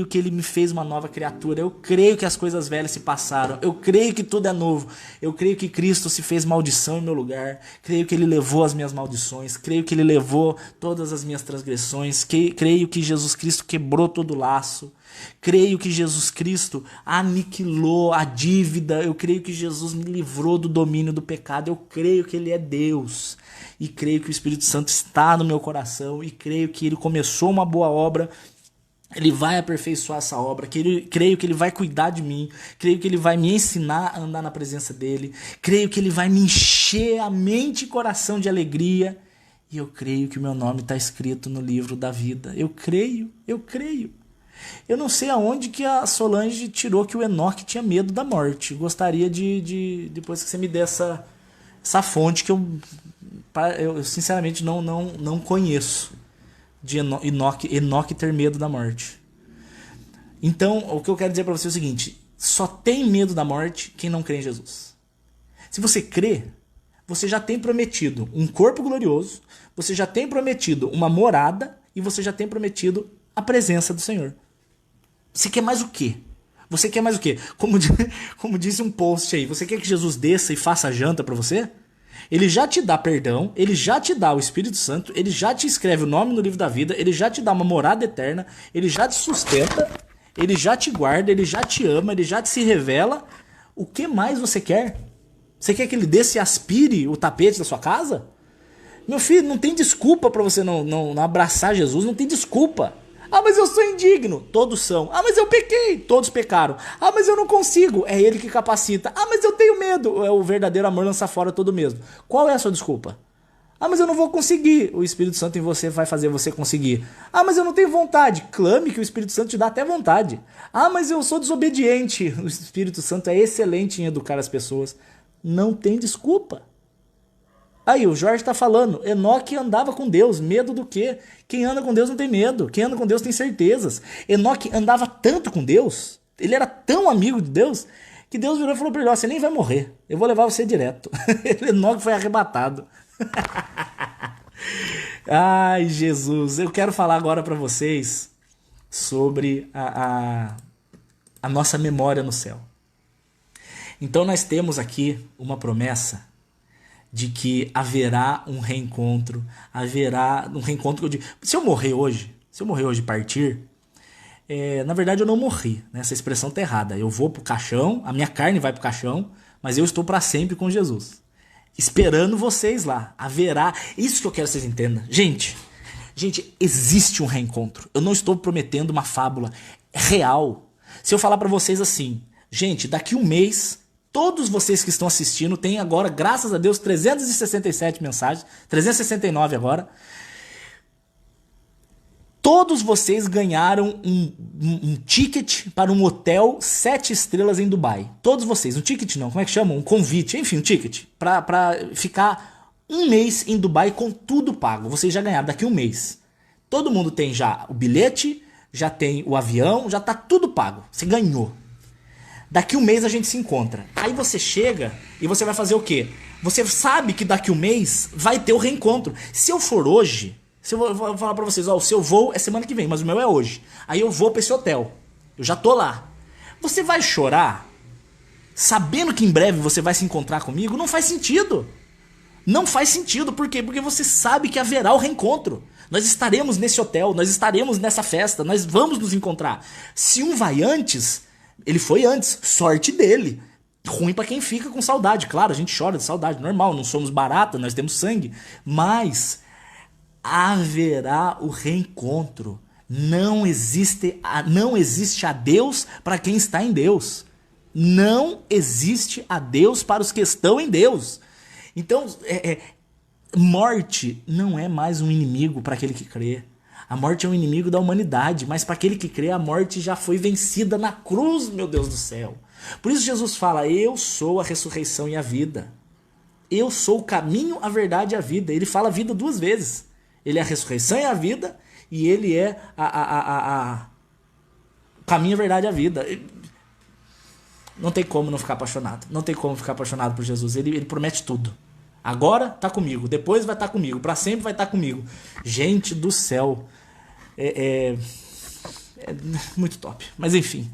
que Ele me fez uma nova criatura. Eu creio que as coisas velhas se passaram. Eu creio que tudo é novo. Eu creio que Cristo se fez maldição em meu lugar. Creio que Ele levou as minhas maldições. Creio que Ele levou todas as minhas transgressões. Creio que Jesus Cristo quebrou todo o laço. Creio que Jesus Cristo aniquilou a dívida. Eu creio que Jesus me livrou do domínio do pecado. Eu creio que Ele é Deus. E creio que o Espírito Santo está no meu coração. E creio que Ele começou uma boa obra. Ele vai aperfeiçoar essa obra. Creio que Ele vai cuidar de mim. Creio que Ele vai me ensinar a andar na presença dEle. Creio que Ele vai me encher a mente e coração de alegria. E eu creio que o meu nome está escrito no livro da vida. Eu creio. Eu não sei aonde que a Solange tirou que o Enoque tinha medo da morte. Gostaria de depois que você me der essa fonte que eu sinceramente não conheço, de Enoque ter medo da morte. Então, o que eu quero dizer para você é o seguinte: só tem medo da morte quem não crê em Jesus. Se você crê, você já tem prometido um corpo glorioso, você já tem prometido uma morada e você já tem prometido a presença do Senhor. Você quer mais o quê? Você quer mais o quê? Como disse um post aí, você quer que Jesus desça e faça janta para você? Ele já te dá perdão, ele já te dá o Espírito Santo, ele já te escreve o nome no livro da vida, ele já te dá uma morada eterna, ele já te sustenta, ele já te guarda, ele já te ama, ele já te se revela. O que mais você quer? Você quer que ele desça e aspire o tapete da sua casa? Meu filho, não tem desculpa para você não abraçar Jesus, não tem desculpa. Ah, mas eu sou indigno. Todos são. Ah, mas eu pequei. Todos pecaram. Ah, mas eu não consigo. É Ele que capacita. Ah, mas eu tenho medo. É o verdadeiro amor lança fora todo mesmo. Qual é a sua desculpa? Ah, mas eu não vou conseguir. O Espírito Santo em você vai fazer você conseguir. Ah, mas eu não tenho vontade. Clame que o Espírito Santo te dá até vontade. Ah, mas eu sou desobediente. O Espírito Santo é excelente em educar as pessoas. Não tem desculpa. Aí, o Jorge tá falando, Enoque andava com Deus, medo do quê? Quem anda com Deus não tem medo, quem anda com Deus tem certezas. Enoque andava tanto com Deus, ele era tão amigo de Deus, que Deus virou e falou pra ele: ó, você nem vai morrer, eu vou levar você direto. Enoque foi arrebatado. Ai, Jesus, eu quero falar agora pra vocês sobre a nossa memória no céu. Então nós temos aqui uma promessa de que haverá um reencontro, se eu morrer hoje e partir, na verdade eu não morri, né? Essa expressão tá errada. Eu vou pro caixão, a minha carne vai pro caixão, mas eu estou para sempre com Jesus, esperando vocês lá. Haverá, isso que eu quero que vocês entendam. Gente, existe um reencontro. Eu não estou prometendo uma fábula, é real. Se eu falar para vocês assim: gente, daqui um mês, todos vocês que estão assistindo têm agora, graças a Deus, 367 mensagens, 369 agora. Todos vocês ganharam um ticket para um hotel 7 estrelas em Dubai. Todos vocês. Um ticket não, como é que chama? Um convite, enfim, um ticket. Para ficar um mês em Dubai com tudo pago. Vocês já ganharam daqui um mês. Todo mundo tem já o bilhete, já tem o avião, já tá tudo pago. Você ganhou. Daqui um mês a gente se encontra. Aí você chega e você vai fazer o quê? Você sabe que daqui um mês vai ter o reencontro. Se eu for hoje, se eu vou falar pra vocês, ó, o seu voo é semana que vem, mas o meu é hoje. Aí eu vou pra esse hotel. Eu já tô lá. Você vai chorar sabendo que em breve você vai se encontrar comigo? Não faz sentido. Não faz sentido. Por quê? Porque você sabe que haverá o reencontro. Nós estaremos nesse hotel, nós estaremos nessa festa, nós vamos nos encontrar. Se um vai antes, ele foi antes, sorte dele. Ruim pra quem fica com saudade. Claro, a gente chora de saudade, normal, não somos barata, nós temos sangue. Mas haverá o reencontro. Não existe a Deus para quem está em Deus. Não existe a Deus para os que estão em Deus. Então, morte não é mais um inimigo para aquele que crê. A morte é um inimigo da humanidade, mas para aquele que crê, a morte já foi vencida na cruz, meu Deus do céu. Por isso Jesus fala, eu sou a ressurreição e a vida. Eu sou o caminho, a verdade e a vida. Ele fala a vida 2 vezes. Ele é a ressurreição e a vida, e ele é o caminho, a verdade e a vida. Não tem como não ficar apaixonado. Não tem como ficar apaixonado por Jesus. Ele promete tudo. Agora tá comigo, depois vai estar comigo, para sempre vai estar comigo. Gente do céu. É muito top. Mas enfim.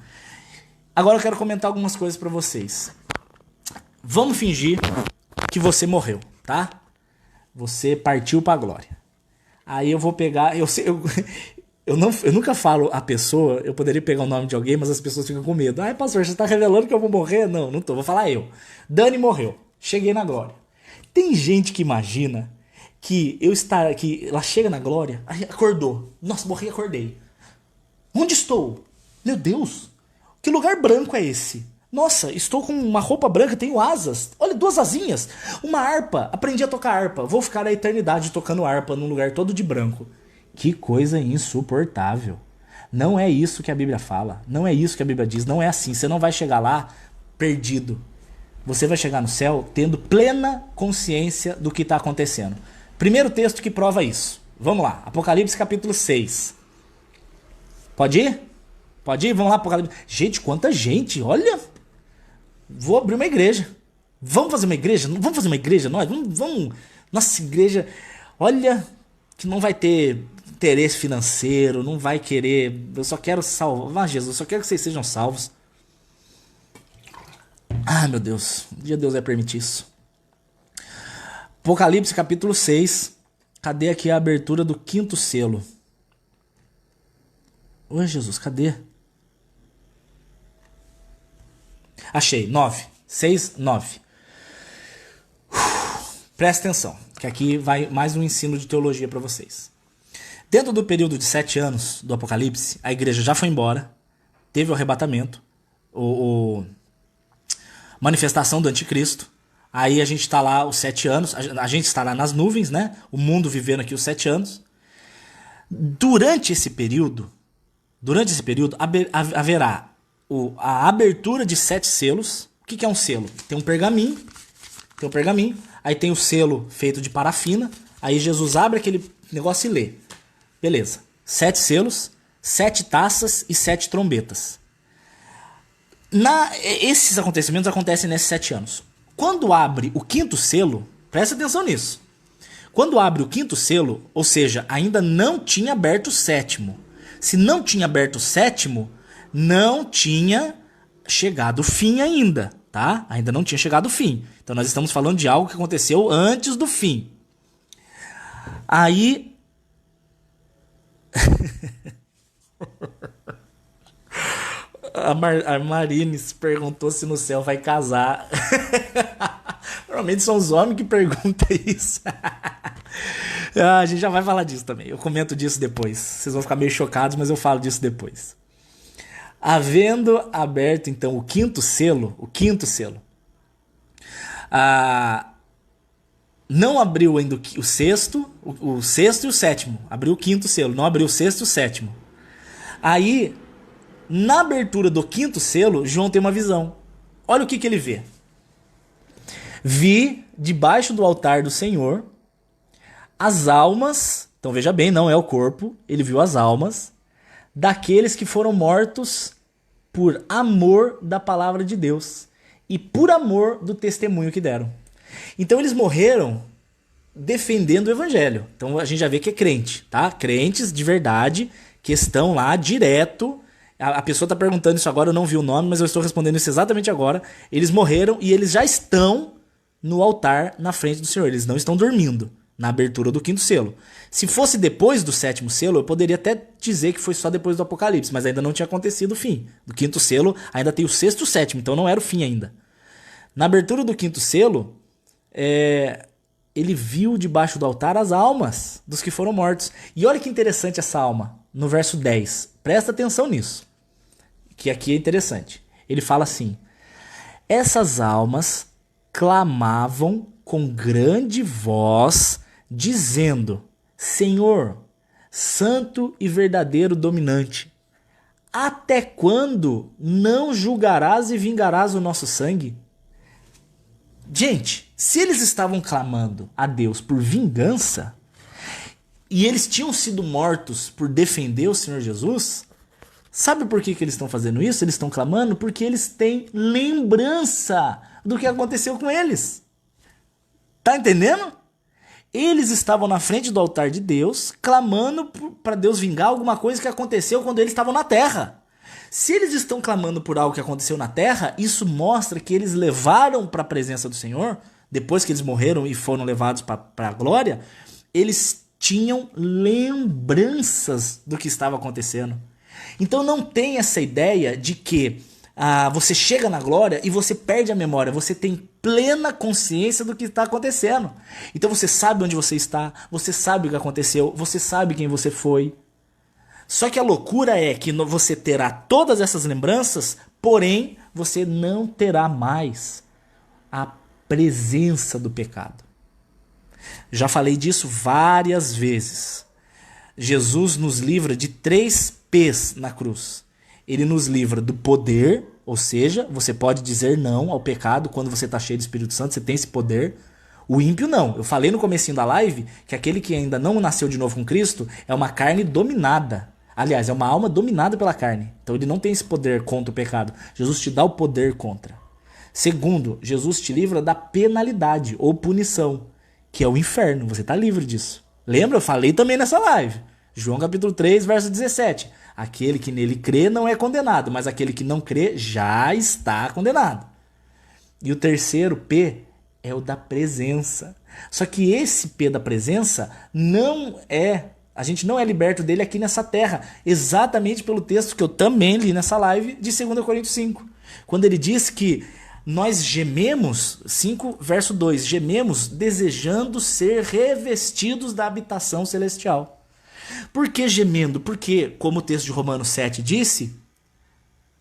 Agora eu quero comentar algumas coisas para vocês. Vamos fingir que você morreu, tá? Você partiu pra glória. Aí eu vou pegar... Eu nunca falo a pessoa, eu poderia pegar o nome de alguém, mas as pessoas ficam com medo. Ai, pastor, você tá revelando que eu vou morrer? Não tô, vou falar eu. Dani morreu, cheguei na glória. Tem gente que imagina que que ela chega na glória, acordou. Nossa, morri e acordei. Onde estou? Meu Deus, que lugar branco é esse? Nossa, estou com uma roupa branca, tenho asas. Olha, 2 asinhas. Uma harpa, aprendi a tocar harpa. Vou ficar a eternidade tocando harpa num lugar todo de branco. Que coisa insuportável. Não é isso que a Bíblia fala. Não é isso que a Bíblia diz. Não é assim. Você não vai chegar lá perdido. Você vai chegar no céu tendo plena consciência do que está acontecendo. Primeiro texto que prova isso. Vamos lá. Apocalipse capítulo 6. Pode ir? Pode ir? Vamos lá, Apocalipse. Gente, quanta gente. Olha. Vou abrir uma igreja. Vamos fazer uma igreja? Vamos fazer uma igreja? Nós? Vamos. Nossa igreja. Olha, que não vai ter interesse financeiro, não vai querer. Eu só quero salvar Jesus. Eu só quero que vocês sejam salvos. Ah, meu Deus. Um dia Deus vai permitir isso. Apocalipse capítulo 6. Cadê aqui a abertura do 5º selo? Oi, Jesus, cadê? Achei, 9. 6, 9. Presta atenção, que aqui vai mais um ensino de teologia para vocês. Dentro do período de 7 anos do Apocalipse, a igreja já foi embora, teve o arrebatamento, manifestação do anticristo. Aí a gente está lá os 7 anos, a gente está lá nas nuvens, né? O mundo vivendo aqui os 7 anos. Durante esse período haverá a abertura de 7 selos. O que é um selo? Tem um pergaminho, aí tem o selo feito de parafina, aí Jesus abre aquele negócio e lê. Beleza. 7 selos, 7 taças e 7 trombetas. Esses acontecimentos acontecem nesses 7 anos. Quando abre o 5º selo, presta atenção nisso. Quando abre o 5º selo, ou seja, ainda não tinha aberto o 7º. Se não tinha aberto o 7º, não tinha chegado o fim ainda, tá? Ainda não tinha chegado o fim. Então nós estamos falando de algo que aconteceu antes do fim. Aí... A Marines perguntou se no céu vai casar. Normalmente são os homens que perguntam isso. A gente já vai falar disso também. Eu comento disso depois. Vocês vão ficar meio chocados, mas eu falo disso depois. Havendo aberto então o 5º selo, não abriu ainda o sexto e o 7º. Abriu o 5º selo, não abriu o 6º e o 7º. Aí, na abertura do 5º selo, João tem uma visão. Olha o que ele vê. Vi debaixo do altar do Senhor as almas, então veja bem, não é o corpo, ele viu as almas daqueles que foram mortos por amor da palavra de Deus e por amor do testemunho que deram. Então eles morreram defendendo o evangelho. Então a gente já vê que é crente, tá? Crentes de verdade que estão lá direto. A pessoa está perguntando isso agora, eu não vi o nome, mas eu estou respondendo isso exatamente agora. Eles morreram e eles já estão no altar na frente do Senhor. Eles não estão dormindo na abertura do 5º selo. Se fosse depois do 7º selo, eu poderia até dizer que foi só depois do Apocalipse, mas ainda não tinha acontecido o fim. Do 5º selo ainda tem o 6º e o 7º, então não era o fim ainda. Na abertura do 5º selo, ele viu debaixo do altar as almas dos que foram mortos. E olha que interessante essa alma, no verso 10. Presta atenção nisso, que aqui é interessante. Ele fala assim: essas almas clamavam com grande voz, dizendo: Senhor, santo e verdadeiro dominante, até quando não julgarás e vingarás o nosso sangue? Gente, se eles estavam clamando a Deus por vingança, e eles tinham sido mortos por defender o Senhor Jesus, sabe por que eles estão fazendo isso? Eles estão clamando porque eles têm lembrança do que aconteceu com eles. Tá entendendo? Eles estavam na frente do altar de Deus, clamando para Deus vingar alguma coisa que aconteceu quando eles estavam na terra. Se eles estão clamando por algo que aconteceu na terra, isso mostra que eles levaram para a presença do Senhor, depois que eles morreram e foram levados para a glória, eles tinham lembranças do que estava acontecendo. Então não tem essa ideia de que você chega na glória e você perde a memória, você tem plena consciência do que está acontecendo. Então você sabe onde você está, você sabe o que aconteceu, você sabe quem você foi. Só que a loucura é que você terá todas essas lembranças, porém você não terá mais a presença do pecado. Já falei disso várias vezes. Jesus nos livra de 3 P's na cruz. Ele nos livra do poder, ou seja, você pode dizer não ao pecado quando você está cheio do Espírito Santo, você tem esse poder. O ímpio não. Eu falei no comecinho da live que aquele que ainda não nasceu de novo com Cristo é uma carne dominada. Aliás, é uma alma dominada pela carne. Então ele não tem esse poder contra o pecado. Jesus te dá o poder contra. Segundo, Jesus te livra da penalidade ou punição, que é o inferno. Você está livre disso. Lembra? Eu falei também nessa live. João capítulo 3, verso 17. Aquele que nele crê não é condenado, mas aquele que não crê já está condenado. E o terceiro P é o da presença. Só que esse P da presença a gente não é liberto dele aqui nessa terra, exatamente pelo texto que eu também li nessa live de 2 Coríntios 5. Quando ele diz que nós gememos, 5 verso 2, gememos desejando ser revestidos da habitação celestial. Por que gemendo? Porque, como o texto de Romanos 7 disse,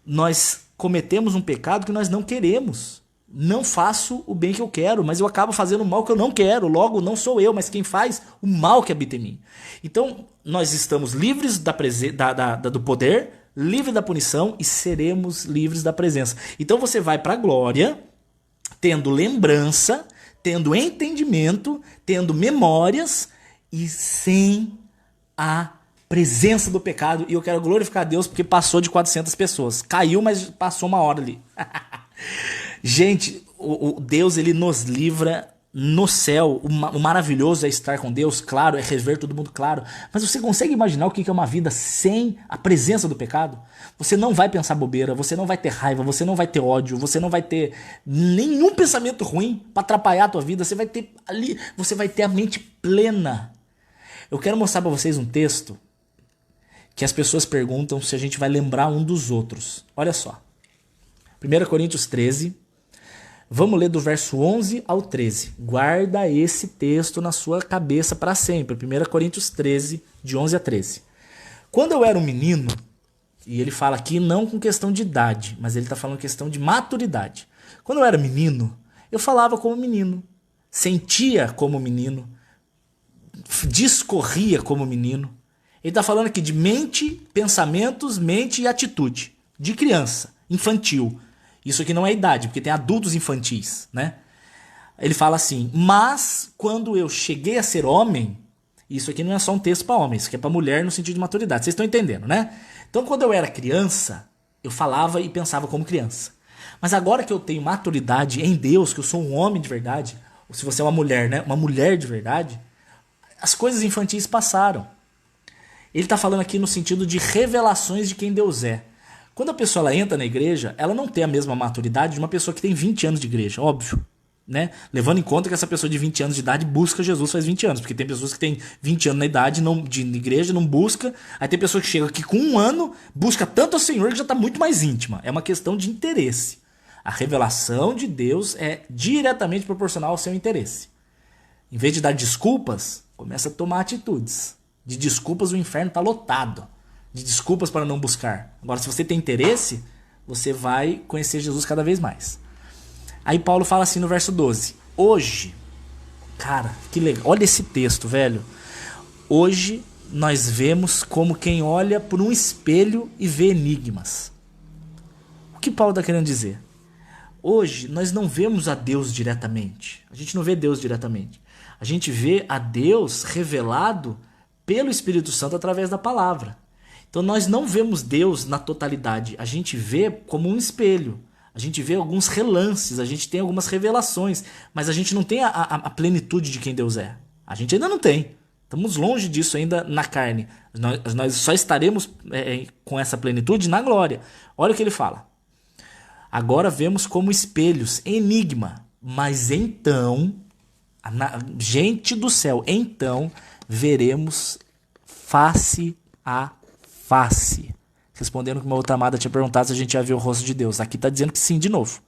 nós cometemos um pecado que nós não queremos. Não faço o bem que eu quero, mas eu acabo fazendo o mal que eu não quero. Logo, não sou eu, mas quem faz o mal que habita em mim. Então, nós estamos livres do poder, livres da punição e seremos livres da presença. Então, você vai para a glória, tendo lembrança, tendo entendimento, tendo memórias e sem a presença do pecado. E eu quero glorificar a Deus porque passou de 400 pessoas. Caiu, mas passou uma hora ali. Gente, o Deus, ele nos livra no céu. O maravilhoso é estar com Deus, claro, é rever todo mundo, claro. Mas você consegue imaginar o que é uma vida sem a presença do pecado? Você não vai pensar bobeira, você não vai ter raiva, você não vai ter ódio, você não vai ter nenhum pensamento ruim para atrapalhar a tua vida. Você vai ter a mente plena. Eu quero mostrar para vocês um texto que as pessoas perguntam se a gente vai lembrar um dos outros. Olha só. 1 Coríntios 13. Vamos ler do verso 11 ao 13. Guarda esse texto na sua cabeça para sempre. 1 Coríntios 13, de 11 a 13. Quando eu era um menino, e ele fala aqui não com questão de idade, mas ele está falando questão de maturidade. Quando eu era menino, eu falava como menino, sentia como menino, discorria como menino. Ele está falando aqui de mente, pensamentos, mente e atitude. De criança, infantil. Isso aqui não é idade, porque tem adultos infantis, né? Ele fala assim, mas quando eu cheguei a ser homem, isso aqui não é só um texto para homem, isso aqui é para mulher no sentido de maturidade. Vocês estão entendendo, né? Então, quando eu era criança, eu falava e pensava como criança. Mas agora que eu tenho maturidade em Deus, que eu sou um homem de verdade, ou se você é uma mulher, né? Uma mulher de verdade, as coisas infantis passaram. Ele está falando aqui no sentido de revelações de quem Deus é. Quando a pessoa ela entra na igreja, ela não tem a mesma maturidade de uma pessoa que tem 20 anos de igreja, óbvio. Né? Levando em conta que essa pessoa de 20 anos de idade busca Jesus faz 20 anos. Porque tem pessoas que têm 20 anos na idade de igreja, não busca. Aí tem pessoa que chega aqui com 1 ano, busca tanto ao Senhor que já está muito mais íntima. É uma questão de interesse. A revelação de Deus é diretamente proporcional ao seu interesse. Em vez de dar desculpas, começa a tomar atitudes. De desculpas o inferno está lotado. De desculpas para não buscar. Agora, se você tem interesse, você vai conhecer Jesus cada vez mais. Aí Paulo fala assim no verso 12. Hoje, cara, que legal. Olha esse texto, velho. Hoje nós vemos como quem olha por um espelho e vê enigmas. O que Paulo está querendo dizer? Hoje nós não vemos a Deus diretamente. A gente não vê Deus diretamente. A gente vê a Deus revelado pelo Espírito Santo através da palavra. Então nós não vemos Deus na totalidade. A gente vê como um espelho. A gente vê alguns relances, a gente tem algumas revelações, mas a gente não tem a plenitude de quem Deus é. A gente ainda não tem. Estamos longe disso ainda na carne. Nós só estaremos com essa plenitude na glória. Olha o que ele fala. Agora vemos como espelhos, enigma. Mas então, gente do céu, então veremos face a face. Respondendo que uma outra amada tinha perguntado se a gente já viu o rosto de Deus. Aqui está dizendo que sim de novo.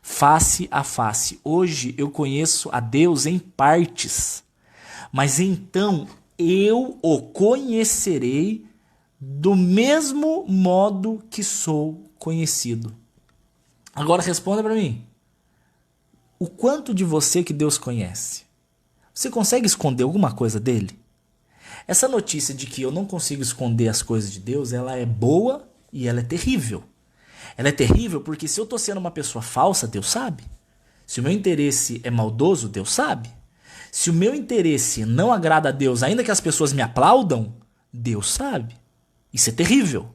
Face a face. Hoje eu conheço a Deus em partes. Mas então eu o conhecerei do mesmo modo que sou conhecido. Agora responda para mim. O quanto de você que Deus conhece? Você consegue esconder alguma coisa dele? Essa notícia de que eu não consigo esconder as coisas de Deus, ela é boa e ela é terrível. Ela é terrível porque se eu estou sendo uma pessoa falsa, Deus sabe. Se o meu interesse é maldoso, Deus sabe. Se o meu interesse não agrada a Deus, ainda que as pessoas me aplaudam, Deus sabe. Isso é terrível.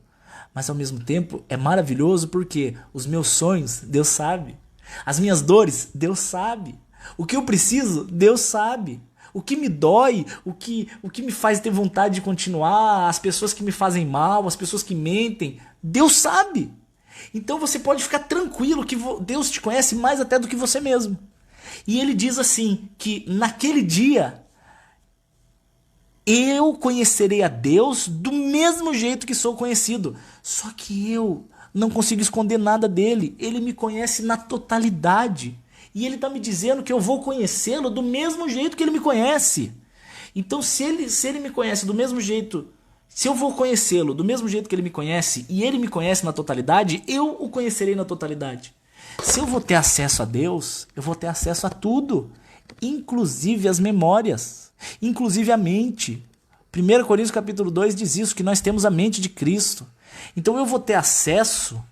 Mas ao mesmo tempo é maravilhoso porque os meus sonhos, Deus sabe. As minhas dores, Deus sabe. O que eu preciso, Deus sabe. O que me dói, o que me faz ter vontade de continuar, as pessoas que me fazem mal, as pessoas que mentem, Deus sabe. Então você pode ficar tranquilo que Deus te conhece mais até do que você mesmo. E ele diz assim, que naquele dia eu conhecerei a Deus do mesmo jeito que sou conhecido. Só que eu não consigo esconder nada dele. Ele me conhece na totalidade. E ele está me dizendo que eu vou conhecê-lo do mesmo jeito que ele me conhece. Então, se ele me conhece do mesmo jeito, se eu vou conhecê-lo do mesmo jeito que ele me conhece, e ele me conhece na totalidade, eu o conhecerei na totalidade. Se eu vou ter acesso a Deus, eu vou ter acesso a tudo, inclusive as memórias, inclusive a mente. 1 Coríntios capítulo 2 diz isso, que nós temos a mente de Cristo. Então eu vou ter acesso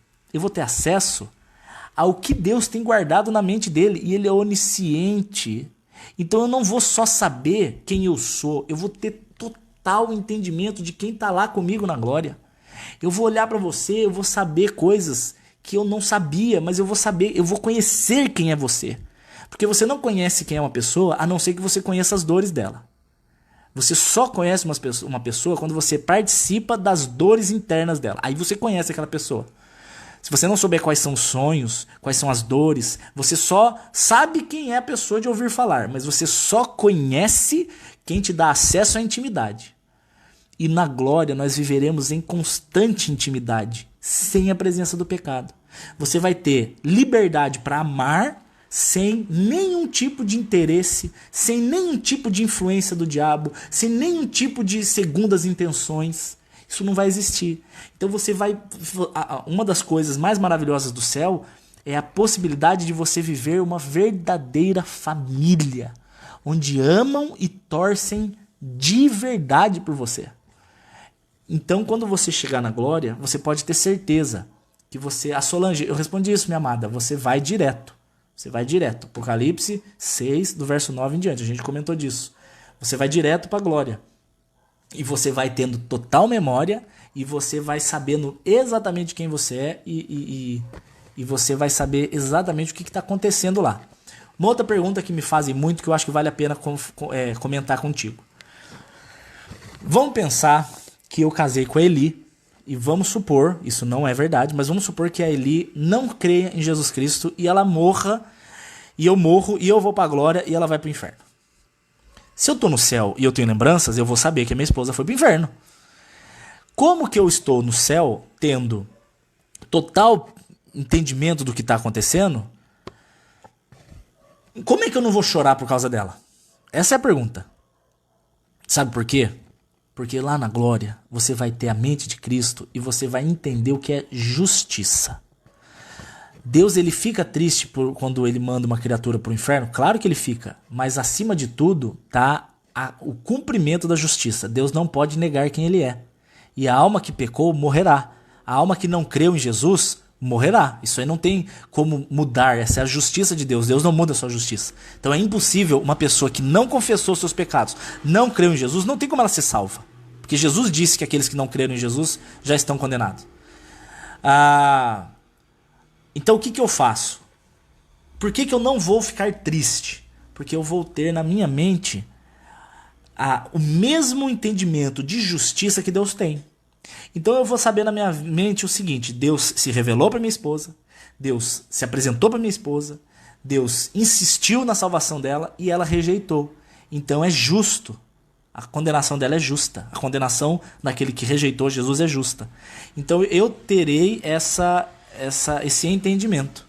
ao que Deus tem guardado na mente dele, e ele é onisciente. Então eu não vou só saber quem eu sou, eu vou ter total entendimento de quem está lá comigo na glória. Eu vou olhar para você, eu vou saber coisas que eu não sabia, mas eu vou conhecer quem é você. Porque você não conhece quem é uma pessoa, a não ser que você conheça as dores dela. Você só conhece uma pessoa quando você participa das dores internas dela. Aí você conhece aquela pessoa. Se você não souber quais são os sonhos, quais são as dores, você só sabe quem é a pessoa de ouvir falar, mas você só conhece quem te dá acesso à intimidade. E na glória nós viveremos em constante intimidade, sem a presença do pecado. Você vai ter liberdade para amar sem nenhum tipo de interesse, sem nenhum tipo de influência do diabo, sem nenhum tipo de segundas intenções. Isso não vai existir. Então você vai... Uma das coisas mais maravilhosas do céu é a possibilidade de você viver uma verdadeira família, onde amam e torcem de verdade por você. Então, quando você chegar na glória, você pode ter certeza que você... A Solange, eu respondi isso, minha amada, você vai direto. Você vai direto. Apocalipse 6, do verso 9 em diante, a gente comentou disso. Você vai direto para a glória. E você vai tendo total memória, e você vai sabendo exatamente quem você é, e você vai saber exatamente o que está acontecendo lá. Uma outra pergunta que me fazem muito, que eu acho que vale a pena comentar contigo. Vamos pensar que eu casei com a Eli, e vamos supor, isso não é verdade, mas vamos supor que a Eli não creia em Jesus Cristo, e ela morra, e eu morro, e eu vou para a glória, e ela vai para o inferno. Se eu estou no céu e eu tenho lembranças, eu vou saber que a minha esposa foi para o inferno. Como que eu estou no céu tendo total entendimento do que está acontecendo? Como é que eu não vou chorar por causa dela? Essa é a pergunta. Sabe por quê? Porque lá na glória você vai ter a mente de Cristo e você vai entender o que é justiça. Deus, ele fica triste quando ele manda uma criatura para o inferno? Claro que ele fica, mas acima de tudo tá o cumprimento da justiça. Deus não pode negar quem ele é. E a alma que pecou morrerá. A alma que não creu em Jesus morrerá. Isso aí não tem como mudar. Essa é a justiça de Deus. Deus não muda a sua justiça. Então é impossível uma pessoa que não confessou seus pecados, não creu em Jesus, não tem como ela ser salva. Porque Jesus disse que aqueles que não creram em Jesus já estão condenados. Então o que eu faço? Por que eu não vou ficar triste? Porque eu vou ter na minha mente o mesmo entendimento de justiça que Deus tem. Então eu vou saber na minha mente o seguinte: Deus se revelou para minha esposa, Deus se apresentou para minha esposa, Deus insistiu na salvação dela e ela rejeitou. Então é justo. A condenação dela é justa. A condenação daquele que rejeitou Jesus é justa. Então eu terei esse entendimento.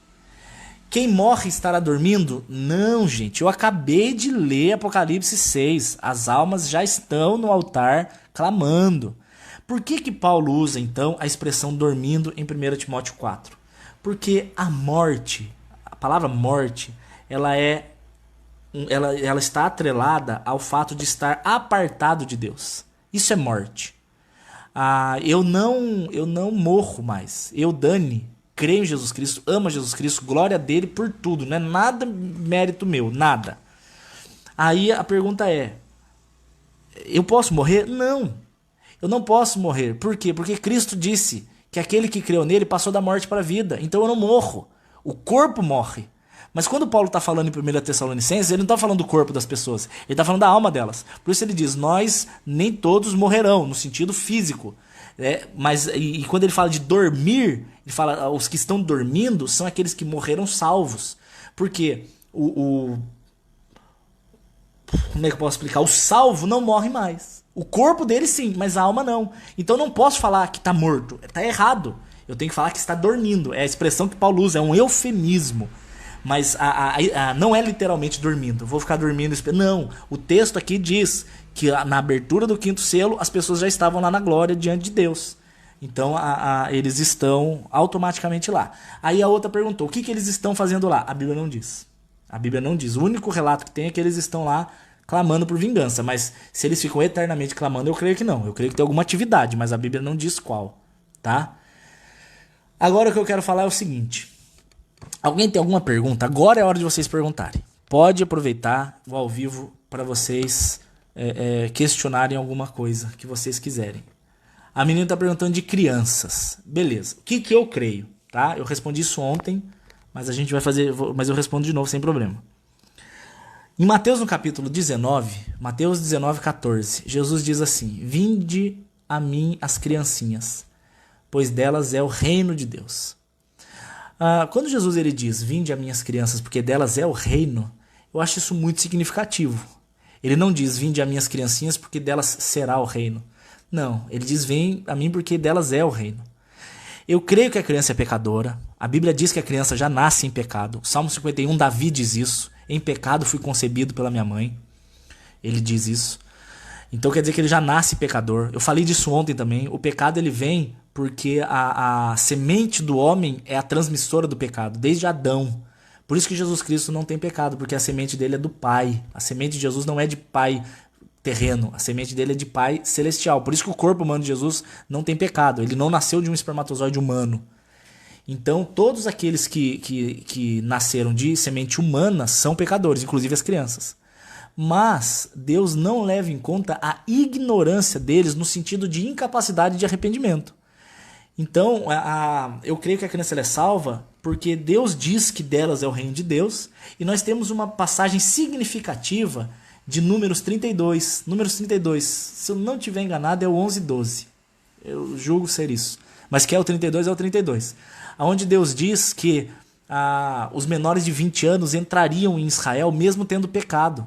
Quem morre estará dormindo? Não, gente. Eu acabei de ler Apocalipse 6. As almas já estão no altar clamando. Por que Paulo usa, então, a expressão dormindo em 1 Timóteo 4? Porque a morte, a palavra morte, ela está atrelada ao fato de estar apartado de Deus. Isso é morte. Eu não morro mais. Eu, Dani, creio em Jesus Cristo, amo Jesus Cristo, glória dele por tudo. Não é nada mérito meu, nada. Aí a pergunta é: eu posso morrer? Não. Eu não posso morrer. Por quê? Porque Cristo disse que aquele que creu nele passou da morte para a vida. Então eu não morro. O corpo morre. Mas quando Paulo está falando em 1 Tessalonicenses, ele não está falando do corpo das pessoas. Ele está falando da alma delas. Por isso ele diz: nós nem todos morrerão, no sentido físico. Mas quando ele fala de dormir, ele fala os que estão dormindo são aqueles que morreram salvos. Porque como é que eu posso explicar? O salvo não morre mais. O corpo dele sim, mas a alma não. Então eu não posso falar que está morto. Está errado. Eu tenho que falar que está dormindo. É a expressão que Paulo usa, é um eufemismo. Mas não é literalmente dormindo. Vou ficar dormindo. Não, o texto aqui diz que na abertura do 5º selo as pessoas já estavam lá na glória diante de Deus. Então eles estão automaticamente lá. Aí a outra perguntou: o que eles estão fazendo lá? A Bíblia não diz. A Bíblia não diz. O único relato que tem é que eles estão lá clamando por vingança. Mas se eles ficam eternamente clamando, eu creio que não. Eu creio que tem alguma atividade, mas a Bíblia não diz qual. Tá? Agora o que eu quero falar é o seguinte: alguém tem alguma pergunta? Agora é a hora de vocês perguntarem. Pode aproveitar o ao vivo para vocês questionarem alguma coisa que vocês quiserem. A menina está perguntando de crianças. Beleza. O que eu creio? Tá? Eu respondi isso ontem, mas a gente vai fazer. Mas eu respondo de novo sem problema. Em Mateus, no capítulo 19, Mateus 19, 14, Jesus diz assim: vinde a mim as criancinhas, pois delas é o reino de Deus. Quando Jesus ele diz: vinde a minhas crianças, porque delas é o reino, eu acho isso muito significativo. Ele não diz: vinde a minhas criancinhas, porque delas será o reino. Não, ele diz: vem a mim, porque delas é o reino. Eu creio que a criança é pecadora. A Bíblia diz que a criança já nasce em pecado. Salmo 51, Davi diz isso: em pecado fui concebido pela minha mãe. Ele diz isso. Então quer dizer que ele já nasce pecador. Eu falei disso ontem também. O pecado ele vem porque a semente do homem é a transmissora do pecado, desde Adão. Por isso que Jesus Cristo não tem pecado, porque a semente dele é do Pai. A semente de Jesus não é de pai terreno, a semente dele é de pai celestial. Por isso que o corpo humano de Jesus não tem pecado. Ele não nasceu de um espermatozoide humano. Então todos aqueles que nasceram de semente humana são pecadores, inclusive as crianças. Mas Deus não leva em conta a ignorância deles no sentido de incapacidade de arrependimento. Então, eu creio que a criança ela é salva porque Deus diz que delas é o reino de Deus, e nós temos uma passagem significativa de Números 32. Números 32, se eu não estiver enganado, é o 11 e 12. Eu julgo ser isso. Mas que é o 32, é o 32. Onde Deus diz que os menores de 20 anos entrariam em Israel mesmo tendo pecado.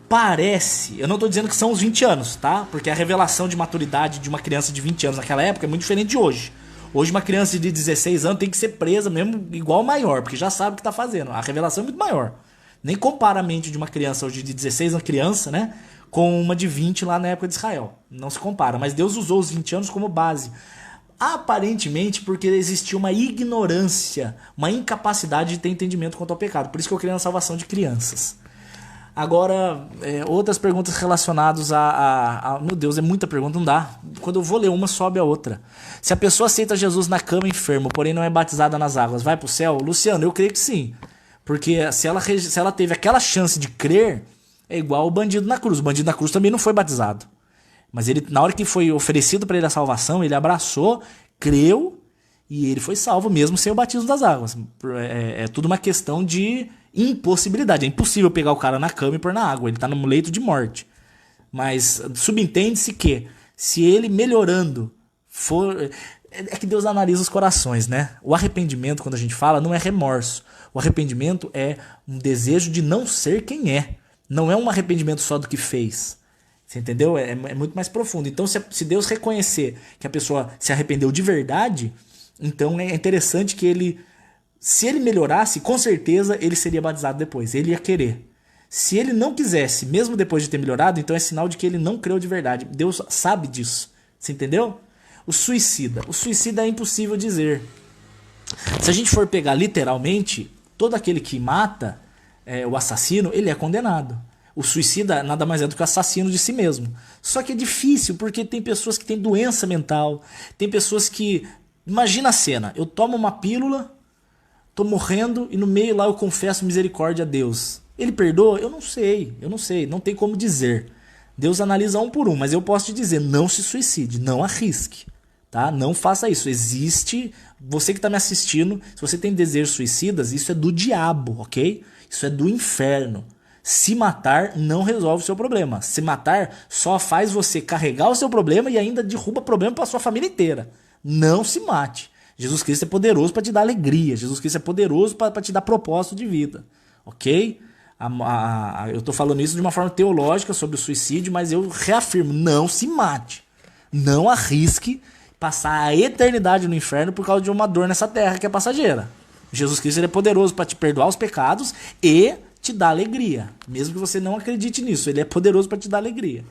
Parece, eu não estou dizendo que são os 20 anos, tá? Porque a revelação de maturidade de uma criança de 20 anos naquela época é muito diferente de hoje. Hoje uma criança de 16 anos tem que ser presa mesmo igual maior, porque já sabe o que está fazendo. A revelação é muito maior. Nem compara a mente de uma criança hoje de 16 anos, criança, né? Com uma de 20 lá na época de Israel. Não se compara, mas Deus usou os 20 anos como base. Aparentemente porque existia uma ignorância, uma incapacidade de ter entendimento quanto ao pecado. Por isso que eu criei a salvação de crianças. Agora, outras perguntas relacionadas meu Deus, é muita pergunta, não dá. Quando eu vou ler uma, sobe a outra. Se a pessoa aceita Jesus na cama enfermo, porém não é batizada nas águas, vai pro céu? Luciano, eu creio que sim. Porque se ela teve aquela chance de crer, é igual o bandido na cruz. O bandido na cruz também não foi batizado. Mas ele, na hora que foi oferecido para ele a salvação, ele abraçou, creu e ele foi salvo mesmo sem o batismo das águas. É tudo uma questão de impossibilidade. É impossível pegar o cara na cama e pôr na água. Ele está no leito de morte. Mas subentende-se que se ele melhorando for... É que Deus analisa os corações, né? O arrependimento, quando a gente fala, não é remorso. O arrependimento é um desejo de não ser quem é. Não é um arrependimento só do que fez. Você entendeu? É muito mais profundo. Então, se Deus reconhecer que a pessoa se arrependeu de verdade, então é interessante que ele, se ele melhorasse, com certeza ele seria batizado depois. Ele ia querer. Se ele não quisesse, mesmo depois de ter melhorado, então é sinal de que ele não creu de verdade. Deus sabe disso. Você entendeu? O suicida. O suicida é impossível dizer. Se a gente for pegar literalmente, todo aquele que mata, o assassino, ele é condenado. O suicida nada mais é do que o assassino de si mesmo. Só que é difícil, porque tem pessoas que têm doença mental, tem pessoas que... Imagina a cena, eu tomo uma pílula, tô morrendo e no meio lá eu confesso misericórdia a Deus. Ele perdoa? Eu não sei, não tem como dizer. Deus analisa um por um, mas eu posso te dizer, não se suicide, não arrisque. Tá? Não faça isso. Existe, você que está me assistindo, se você tem desejos suicidas, isso é do diabo, ok? Isso é do inferno. Se matar não resolve o seu problema. Se matar só faz você carregar o seu problema e ainda derruba problema para sua família inteira. Não se mate. Jesus Cristo é poderoso para te dar alegria. Jesus Cristo é poderoso para te dar propósito de vida, ok? Eu estou falando isso de uma forma teológica sobre o suicídio, mas eu reafirmo, não se mate. Não arrisque passar a eternidade no inferno por causa de uma dor nessa terra que é passageira. Jesus Cristo ele é poderoso para te perdoar os pecados e te dar alegria. Mesmo que você não acredite nisso, ele é poderoso para te dar alegria.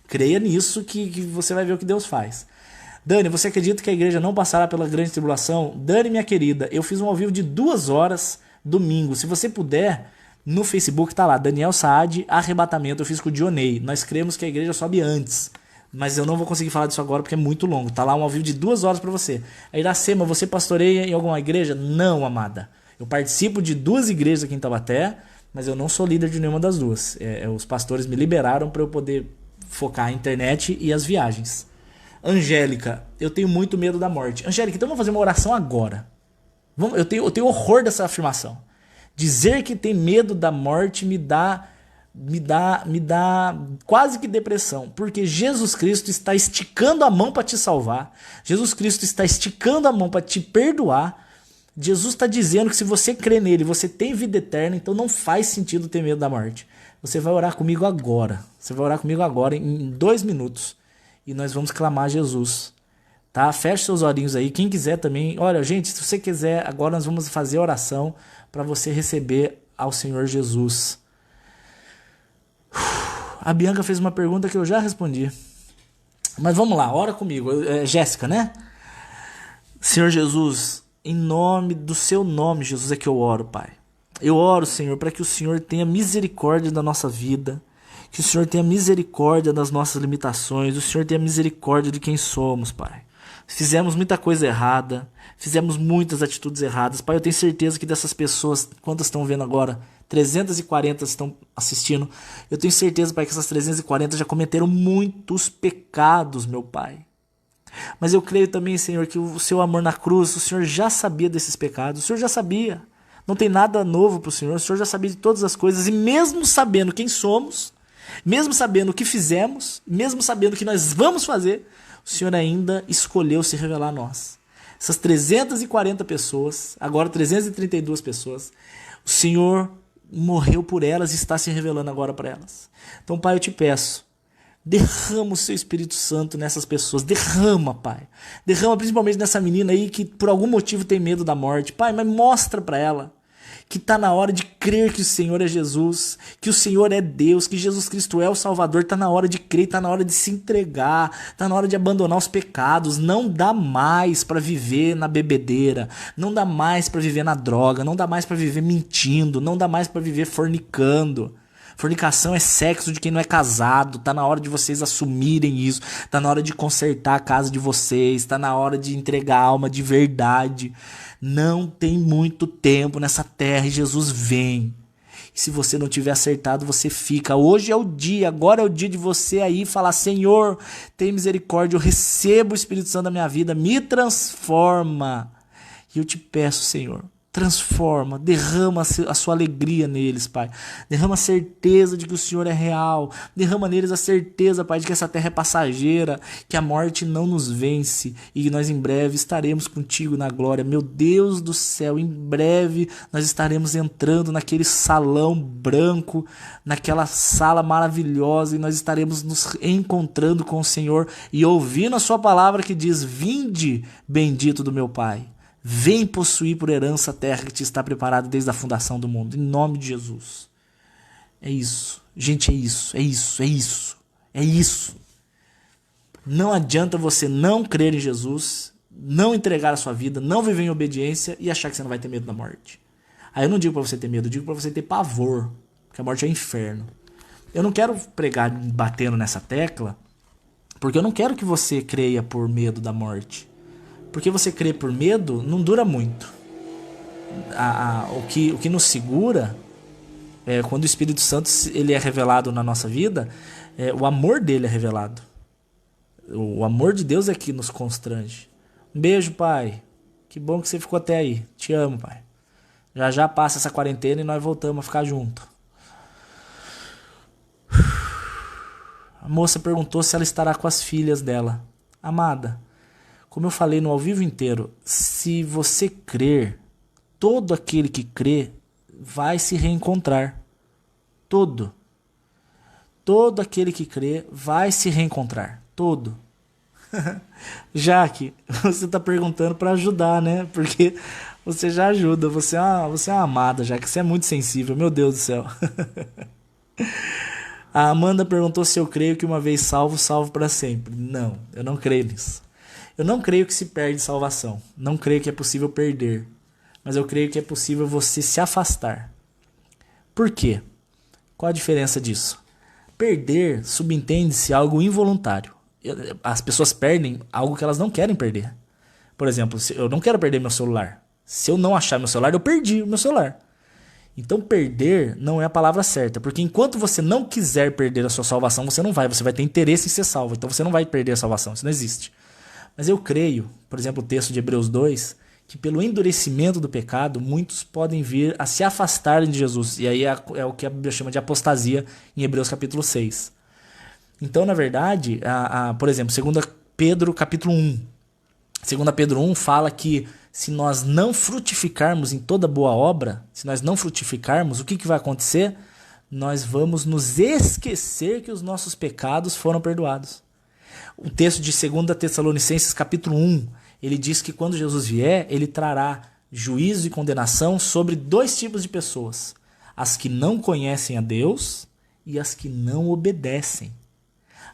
Creia nisso que você vai ver o que Deus faz. Dani, você acredita que a igreja não passará pela grande tribulação? Dani, minha querida, eu fiz um ao vivo de 2 horas domingo. Se você puder, no Facebook tá lá, Daniel Saad, Arrebatamento. Eu fiz com o Dionei. Nós cremos que a igreja sobe antes. Mas eu não vou conseguir falar disso agora porque é muito longo. Tá lá um ao vivo de 2 horas para você. Aí, Iracema, você pastoreia em alguma igreja? Não, amada. Eu participo de 2 igrejas aqui em Taubaté, mas eu não sou líder de nenhuma das 2. Os pastores me liberaram para eu poder focar a internet e as viagens. Angélica, eu tenho muito medo da morte. Angélica, então vamos fazer uma oração agora. Eu tenho horror dessa afirmação. Dizer que tem medo da morte me dá quase que depressão, porque Jesus Cristo está esticando a mão para te salvar. Jesus Cristo está esticando a mão para te perdoar. Jesus está dizendo que se você crê nele, você tem vida eterna, então não faz sentido ter medo da morte. Você vai orar comigo agora. Você vai orar comigo agora em 2 minutos e nós vamos clamar a Jesus. Tá? Feche seus olhinhos aí. Quem quiser também. Olha, gente, se você quiser, agora nós vamos fazer a oração para você receber ao Senhor Jesus. A Bianca fez uma pergunta que eu já respondi. Mas vamos lá, ora comigo. Jéssica, né? Senhor Jesus, em nome do seu nome, Jesus, é que eu oro, Pai. Eu oro, Senhor, para que o Senhor tenha misericórdia da nossa vida, que o Senhor tenha misericórdia das nossas limitações, o Senhor tenha misericórdia de quem somos, Pai. Fizemos muita coisa errada, fizemos muitas atitudes erradas. Pai, eu tenho certeza que dessas pessoas, quantas estão vendo agora? 340 estão assistindo. Eu tenho certeza, Pai, que essas 340 já cometeram muitos pecados, meu Pai. Mas eu creio também, Senhor, que o seu amor na cruz, o Senhor já sabia desses pecados, o Senhor já sabia. Não tem nada novo para o Senhor já sabia de todas as coisas. E mesmo sabendo quem somos, mesmo sabendo o que fizemos, mesmo sabendo o que nós vamos fazer, o Senhor ainda escolheu se revelar a nós. Essas 340 pessoas, agora 332 pessoas, o Senhor morreu por elas e está se revelando agora para elas. Então, Pai, eu te peço, derrama o seu Espírito Santo nessas pessoas. Derrama, Pai. Derrama principalmente nessa menina aí que por algum motivo tem medo da morte. Pai, mas mostra para ela que está na hora de crer que o Senhor é Jesus, que o Senhor é Deus, que Jesus Cristo é o Salvador. Está na hora de crer, está na hora de se entregar, está na hora de abandonar os pecados. Não dá mais para viver na bebedeira, não dá mais para viver na droga, não dá mais para viver mentindo, não dá mais para viver fornicando. Fornicação é sexo de quem não é casado. Tá na hora de vocês assumirem isso. Tá na hora de consertar a casa de vocês. Tá na hora de entregar a alma de verdade. Não tem muito tempo nessa terra e Jesus vem. E se você não tiver acertado, você fica. Hoje é o dia, agora é o dia de você aí falar: Senhor, tem misericórdia, eu recebo o Espírito Santo na minha vida, me transforma. E eu te peço, Senhor, transforma, derrama a sua alegria neles, Pai. Derrama a certeza de que o Senhor é real. Derrama neles a certeza, Pai, de que essa terra é passageira, que a morte não nos vence e que nós em breve estaremos contigo na glória. Meu Deus do céu, em breve nós estaremos entrando naquele salão branco, naquela sala maravilhosa, e nós estaremos nos encontrando com o Senhor e ouvindo a sua palavra que diz: vinde, bendito do meu Pai. Vem possuir por herança a terra que te está preparada desde a fundação do mundo. Em nome de Jesus. É isso. Gente, é isso. É isso. É isso. É isso. Não adianta você não crer em Jesus, não entregar a sua vida, não viver em obediência e achar que você não vai ter medo da morte. Aí eu não digo para você ter medo, eu digo para você ter pavor. Porque a morte é o inferno. Eu não quero pregar batendo nessa tecla, porque eu não quero que você creia por medo da morte. Porque você crê por medo não dura muito. O que nos segura é quando o Espírito Santo ele é revelado na nossa vida, o amor dele é revelado. O amor de Deus é que nos constrange. Um beijo, Pai. Que bom que você ficou até aí. Te amo, Pai. Já já passa essa quarentena e nós voltamos a ficar junto. A moça perguntou se ela estará com as filhas dela. Amada, como eu falei no ao vivo inteiro, se você crer, todo aquele que crê vai se reencontrar. Todo aquele que crê vai se reencontrar. Todo. Jaque, você está perguntando para ajudar, né? Porque você já ajuda. Você é uma amada, Jaque. Você é muito sensível. Meu Deus do céu. A Amanda perguntou se eu creio que uma vez salvo, salvo para sempre. Não, eu não creio nisso. Eu não creio que se perde salvação. Não creio que é possível perder. Mas eu creio que é possível você se afastar. Por quê? Qual a diferença disso? Perder subentende-se algo involuntário. As pessoas perdem algo que elas não querem perder. Por exemplo, eu não quero perder meu celular. Se eu não achar meu celular, eu perdi o meu celular. Então perder não é a palavra certa. Porque enquanto você não quiser perder a sua salvação, você não vai. Você vai ter interesse em ser salvo. Então você não vai perder a salvação. Isso não existe. Mas eu creio, por exemplo, o texto de Hebreus 2, que pelo endurecimento do pecado, muitos podem vir a se afastarem de Jesus. E aí é o que a Bíblia chama de apostasia em Hebreus capítulo 6. Então, na verdade, por exemplo, 2 Pedro capítulo 1. 2 Pedro 1 fala que se nós não frutificarmos em toda boa obra, se nós não frutificarmos, o que vai acontecer? Nós vamos nos esquecer que os nossos pecados foram perdoados. O texto de 2 Tessalonicenses capítulo 1, ele diz que quando Jesus vier, ele trará juízo e condenação sobre dois tipos de pessoas. As que não conhecem a Deus e as que não obedecem.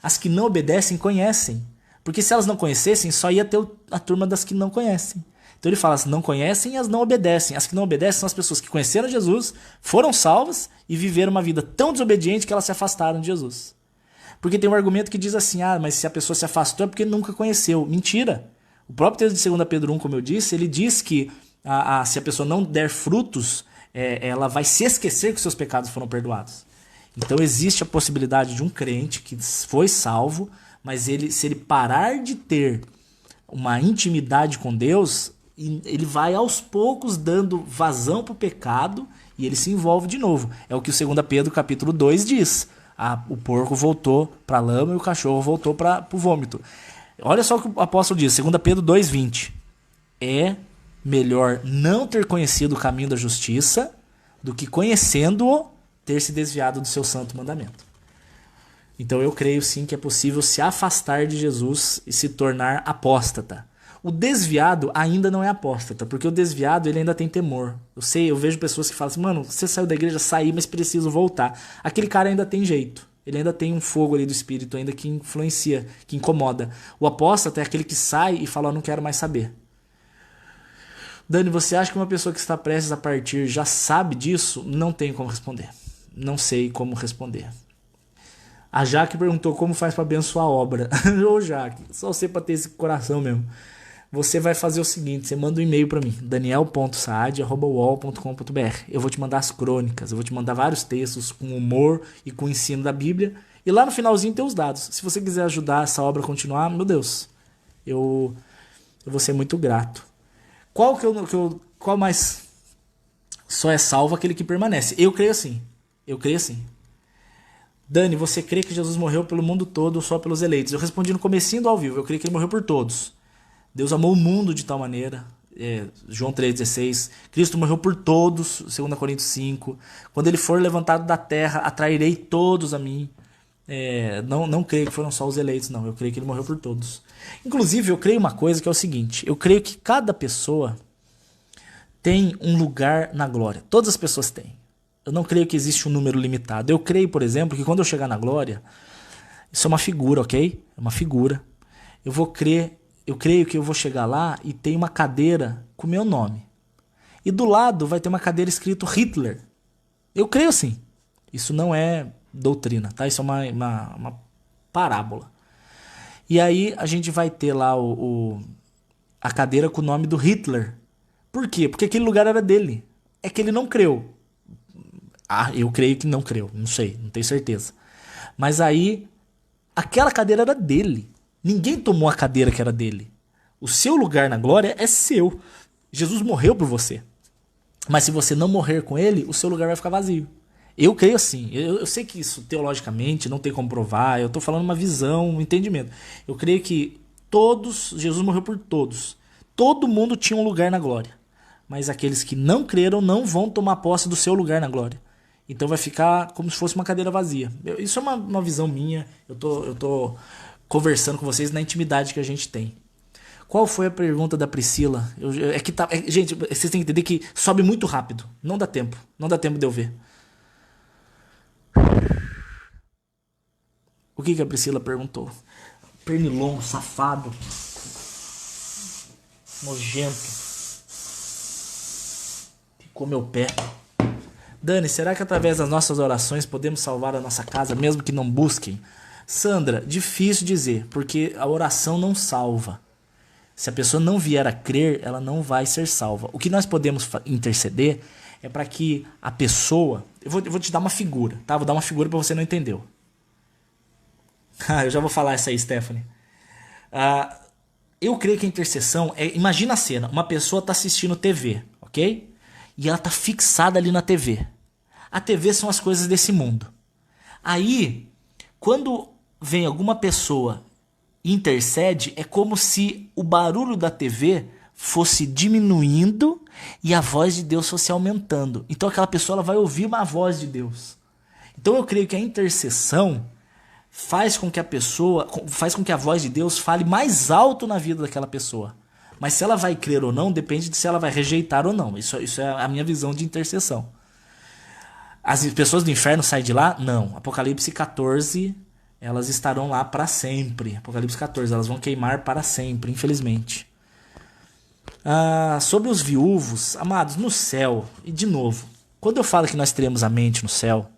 As que não obedecem conhecem. Porque se elas não conhecessem, só ia ter a turma das que não conhecem. Então ele fala, as não conhecem e as não obedecem. As que não obedecem são as pessoas que conheceram Jesus, foram salvas e viveram uma vida tão desobediente que elas se afastaram de Jesus. Porque tem um argumento que diz assim, mas se a pessoa se afastou é porque nunca conheceu. Mentira. O próprio texto de 2 Pedro 1, como eu disse, ele diz que se a pessoa não der frutos, ela vai se esquecer que seus pecados foram perdoados. Então existe a possibilidade de um crente que foi salvo, mas se ele parar de ter uma intimidade com Deus, ele vai aos poucos dando vazão para o pecado e ele se envolve de novo. É o que o 2 Pedro capítulo 2 diz. O porco voltou para a lama e o cachorro voltou para o vômito. Olha só o que o apóstolo diz, 2 Pedro 2,20. É melhor não ter conhecido o caminho da justiça do que conhecendo-o ter se desviado do seu santo mandamento. Então eu creio sim que é possível se afastar de Jesus e se tornar apóstata. O desviado ainda não é apóstata, porque o desviado ele ainda tem temor. Eu vejo pessoas que falam assim, mano, você saiu da igreja, saí, mas preciso voltar. Aquele cara ainda tem jeito. Ele ainda tem um fogo ali do espírito ainda que influencia, que incomoda. O apóstata é aquele que sai e fala, não quero mais saber. Dani, você acha que uma pessoa que está prestes a partir já sabe disso? Não tenho como responder. Não sei como responder. A Jaque perguntou como faz para abençoar a obra. Ô Jaque, só você para ter esse coração mesmo. Você vai fazer o seguinte, você manda um e-mail para mim, daniel.saad@uol.com.br. Eu vou te mandar as crônicas, eu vou te mandar vários textos com humor e com ensino da Bíblia. E lá no finalzinho tem os dados. Se você quiser ajudar essa obra a continuar, meu Deus, eu vou ser muito grato. Qual mais só é salvo aquele que permanece? Eu creio assim. Dani, você crê que Jesus morreu pelo mundo todo ou só pelos eleitos? Eu respondi no comecinho do ao vivo. Eu creio que ele morreu por todos. Deus amou o mundo de tal maneira. João 3,16. Cristo morreu por todos. 2 Coríntios 5. Quando ele for levantado da terra, atrairei todos a mim. Não creio que foram só os eleitos, não. Eu creio que ele morreu por todos. Inclusive, eu creio uma coisa que é o seguinte. Eu creio que cada pessoa tem um lugar na glória. Todas as pessoas têm. Eu não creio que existe um número limitado. Eu creio, por exemplo, que quando eu chegar na glória, isso é uma figura, ok? É uma figura. Eu creio que eu vou chegar lá e tem uma cadeira com meu nome. E do lado vai ter uma cadeira escrito Hitler. Eu creio assim. Isso não é doutrina, tá? Isso é uma parábola. E aí a gente vai ter lá a cadeira com o nome do Hitler. Por quê? Porque aquele lugar era dele. É que ele não creu. Eu creio que não creu. Não sei, não tenho certeza. Mas aí, aquela cadeira era dele. Ninguém tomou a cadeira que era dele. O seu lugar na glória é seu. Jesus morreu por você. Mas se você não morrer com ele, o seu lugar vai ficar vazio. Eu creio assim. Eu sei que isso teologicamente não tem como provar. Eu estou falando uma visão, um entendimento. Eu creio que Jesus morreu por todos. Todo mundo tinha um lugar na glória. Mas aqueles que não creram não vão tomar posse do seu lugar na glória. Então vai ficar como se fosse uma cadeira vazia. Isso é uma visão minha. Eu tô conversando com vocês na intimidade que a gente tem. Qual foi a pergunta da Priscila? Gente, vocês têm que entender que sobe muito rápido. Não dá tempo. Não dá tempo de eu ver. O que a Priscila perguntou? Pernilongo, safado. Nojento. Ficou meu pé. Dani, será que através das nossas orações podemos salvar a nossa casa, mesmo que não busquem? Sandra, difícil dizer, porque a oração não salva. Se a pessoa não vier a crer, ela não vai ser salva. O que nós podemos interceder é para que a pessoa... Eu vou te dar uma figura, tá? Vou dar uma figura para você não entendeu. Eu já vou falar essa aí, Stephanie. Eu creio que a intercessão é... Imagina a cena, uma pessoa está assistindo TV, ok? E ela está fixada ali na TV. A TV são as coisas desse mundo. Aí, quando vem alguma pessoa e intercede, é como se o barulho da TV fosse diminuindo e a voz de Deus fosse aumentando. Então aquela pessoa ela vai ouvir uma voz de Deus. Então eu creio que a intercessão faz com que a voz de Deus fale mais alto na vida daquela pessoa. Mas se ela vai crer ou não, depende de se ela vai rejeitar ou não. Isso é a minha visão de intercessão. As pessoas do inferno saem de lá? Não. Apocalipse 14, elas estarão lá para sempre. Apocalipse 14, elas vão queimar para sempre, infelizmente. Sobre os viúvos, amados, no céu, e de novo, quando eu falo que nós teremos a mente no céu,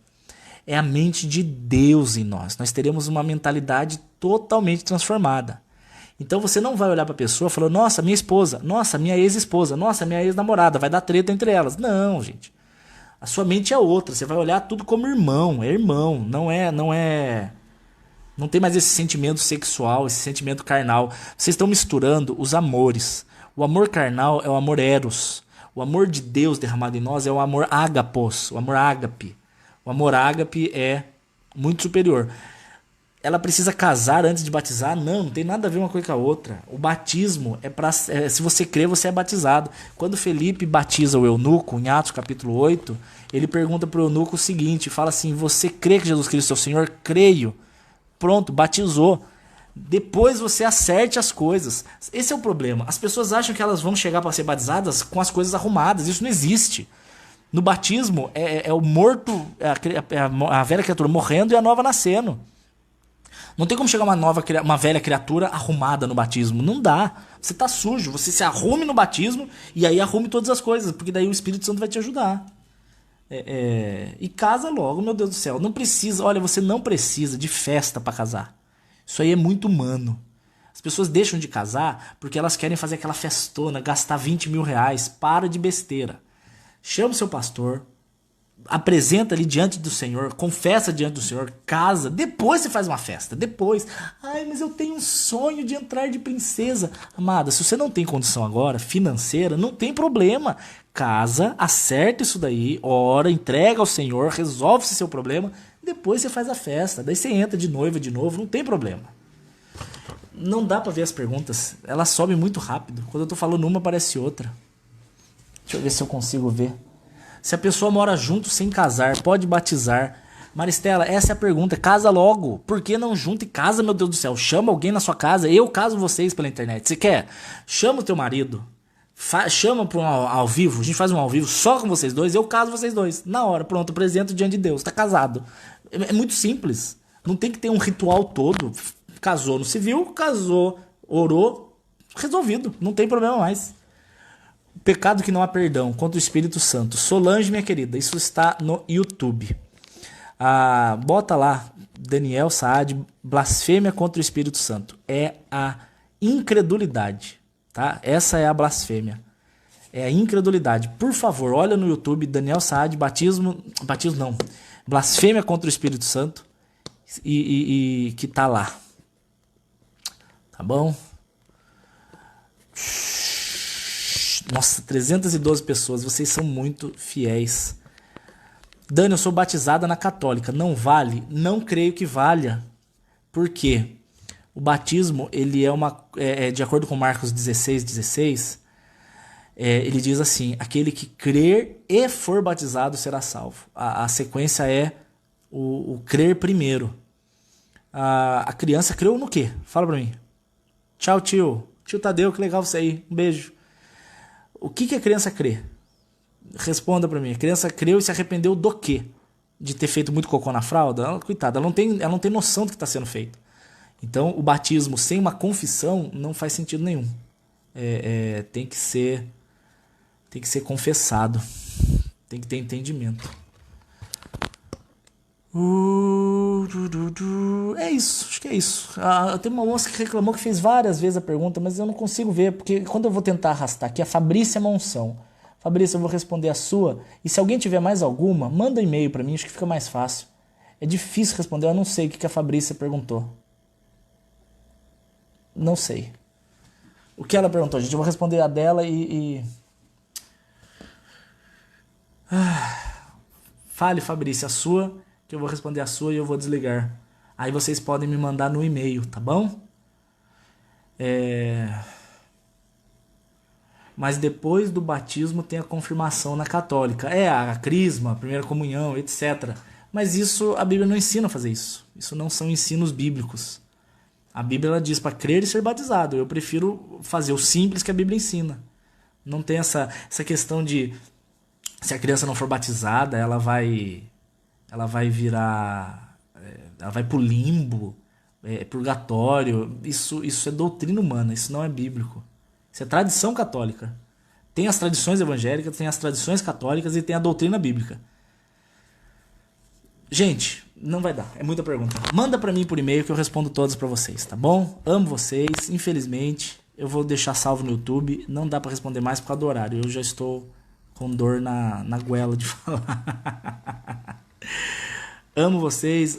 é a mente de Deus em nós. Nós teremos uma mentalidade totalmente transformada. Então você não vai olhar para a pessoa e falar, nossa, minha esposa, nossa, minha ex-esposa, nossa, minha ex-namorada, vai dar treta entre elas. Não, gente. A sua mente é outra. Você vai olhar tudo como irmão. É irmão. Não tem mais esse sentimento sexual, esse sentimento carnal. Vocês estão misturando os amores. O amor carnal é o amor eros. O amor de Deus derramado em nós é o amor ágapos, o amor ágape. O amor ágape é muito superior. Ela precisa casar antes de batizar? Não tem nada a ver uma coisa com a outra. O batismo se você crer, você é batizado. Quando Felipe batiza o eunuco, em Atos capítulo 8, ele pergunta para o eunuco o seguinte, fala assim, você crê que Jesus Cristo é o Senhor? Creio. Pronto, batizou. Depois você acerte as coisas. Esse é o problema. As pessoas acham que elas vão chegar para ser batizadas com as coisas arrumadas. Isso não existe. No batismo é o morto, a velha criatura morrendo e a nova nascendo. Não tem como chegar uma velha criatura arrumada no batismo. Não dá. Você tá sujo. Você se arrume no batismo e aí arrume todas as coisas. Porque daí o Espírito Santo vai te ajudar. E casa logo, meu Deus do céu. Não precisa, olha, você não precisa de festa para casar. Isso aí é muito humano. As pessoas deixam de casar porque elas querem fazer aquela festona, gastar 20 mil reais. Para de besteira. Chama o seu pastor, apresenta ali diante do Senhor, confessa diante do Senhor, casa, depois você faz uma festa, depois. Ai, mas eu tenho um sonho de entrar de princesa. Amada, se você não tem condição agora, financeira, não tem problema. Casa, acerta isso daí, ora, entrega ao Senhor, resolve esse seu problema, depois você faz a festa, daí você entra de noiva de novo, não tem problema. Não dá pra ver as perguntas, elas sobem muito rápido. Quando eu tô falando uma, aparece outra. Deixa eu ver se eu consigo ver. Se a pessoa mora junto sem casar, pode batizar? Maristela, essa é a pergunta. Casa logo. Por que não junta e casa, meu Deus do céu? Chama alguém na sua casa. Eu caso vocês pela internet. Você quer? Chama o teu marido. Chama para um ao vivo. A gente faz um ao vivo só com vocês dois. Eu caso vocês dois. Na hora, pronto. Apresento diante de Deus. Tá casado. É muito simples. Não tem que ter um ritual todo. Casou no civil, casou, orou. Resolvido. Não tem problema mais. Pecado que não há perdão contra o Espírito Santo. Solange, minha querida, isso está no YouTube. Bota lá, Daniel Saad, blasfêmia contra o Espírito Santo. É a incredulidade, tá? Essa é a blasfêmia. É a incredulidade. Por favor, olha no YouTube, Daniel Saad, batismo não, blasfêmia contra o Espírito Santo e que tá lá. Tá bom? Nossa, 312 pessoas, vocês são muito fiéis. Dani, eu sou batizada na católica, não vale? Não creio que valha. Por quê? O batismo, ele de acordo com Marcos 16, ele diz assim, aquele que crer e for batizado será salvo. A sequência é o crer primeiro. A criança creu no quê? Fala pra mim. Tchau, tio. Tio Tadeu, que legal você aí. Um beijo. O que a criança crê? Responda pra mim. A criança creu e se arrependeu do quê? De ter feito muito cocô na fralda? Coitada, ela não tem noção do que está sendo feito. Então, o batismo sem uma confissão não faz sentido nenhum. Tem que ser confessado. Tem que ter entendimento. É isso, acho que é isso. Tem uma moça que reclamou que fez várias vezes a pergunta, mas eu não consigo ver, porque quando eu vou tentar arrastar aqui, a Fabrícia Monção. Fabrícia, eu vou responder a sua, e se alguém tiver mais alguma, manda um e-mail pra mim, acho que fica mais fácil. É difícil responder, eu não sei o que a Fabrícia perguntou. Não sei. O que ela perguntou, gente? Eu vou responder a dela Fale, Fabrícia, a sua, que eu vou responder a sua e eu vou desligar. Aí vocês podem me mandar no e-mail, tá bom? Mas depois do batismo tem a confirmação na católica. A crisma, a primeira comunhão, etc. Mas isso, a Bíblia não ensina a fazer isso. Isso não são ensinos bíblicos. A Bíblia ela diz para crer e ser batizado. Eu prefiro fazer o simples que a Bíblia ensina. Não tem essa questão de se a criança não for batizada, ela vai virar, ela vai pro limbo, purgatório. Isso é doutrina humana, isso não é bíblico. Isso é tradição católica. Tem as tradições evangélicas, tem as tradições católicas e tem a doutrina bíblica. Gente, não vai dar, é muita pergunta. Manda pra mim por e-mail que eu respondo todas pra vocês, tá bom? Amo vocês, infelizmente eu vou deixar salvo no YouTube. Não dá pra responder mais por causa do horário. Eu já estou com dor na goela de falar. Amo vocês.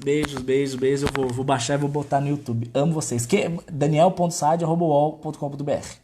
Beijos, beijos, beijos. Eu vou baixar e vou botar no YouTube. Amo vocês. Daniel.saad@uol.com.br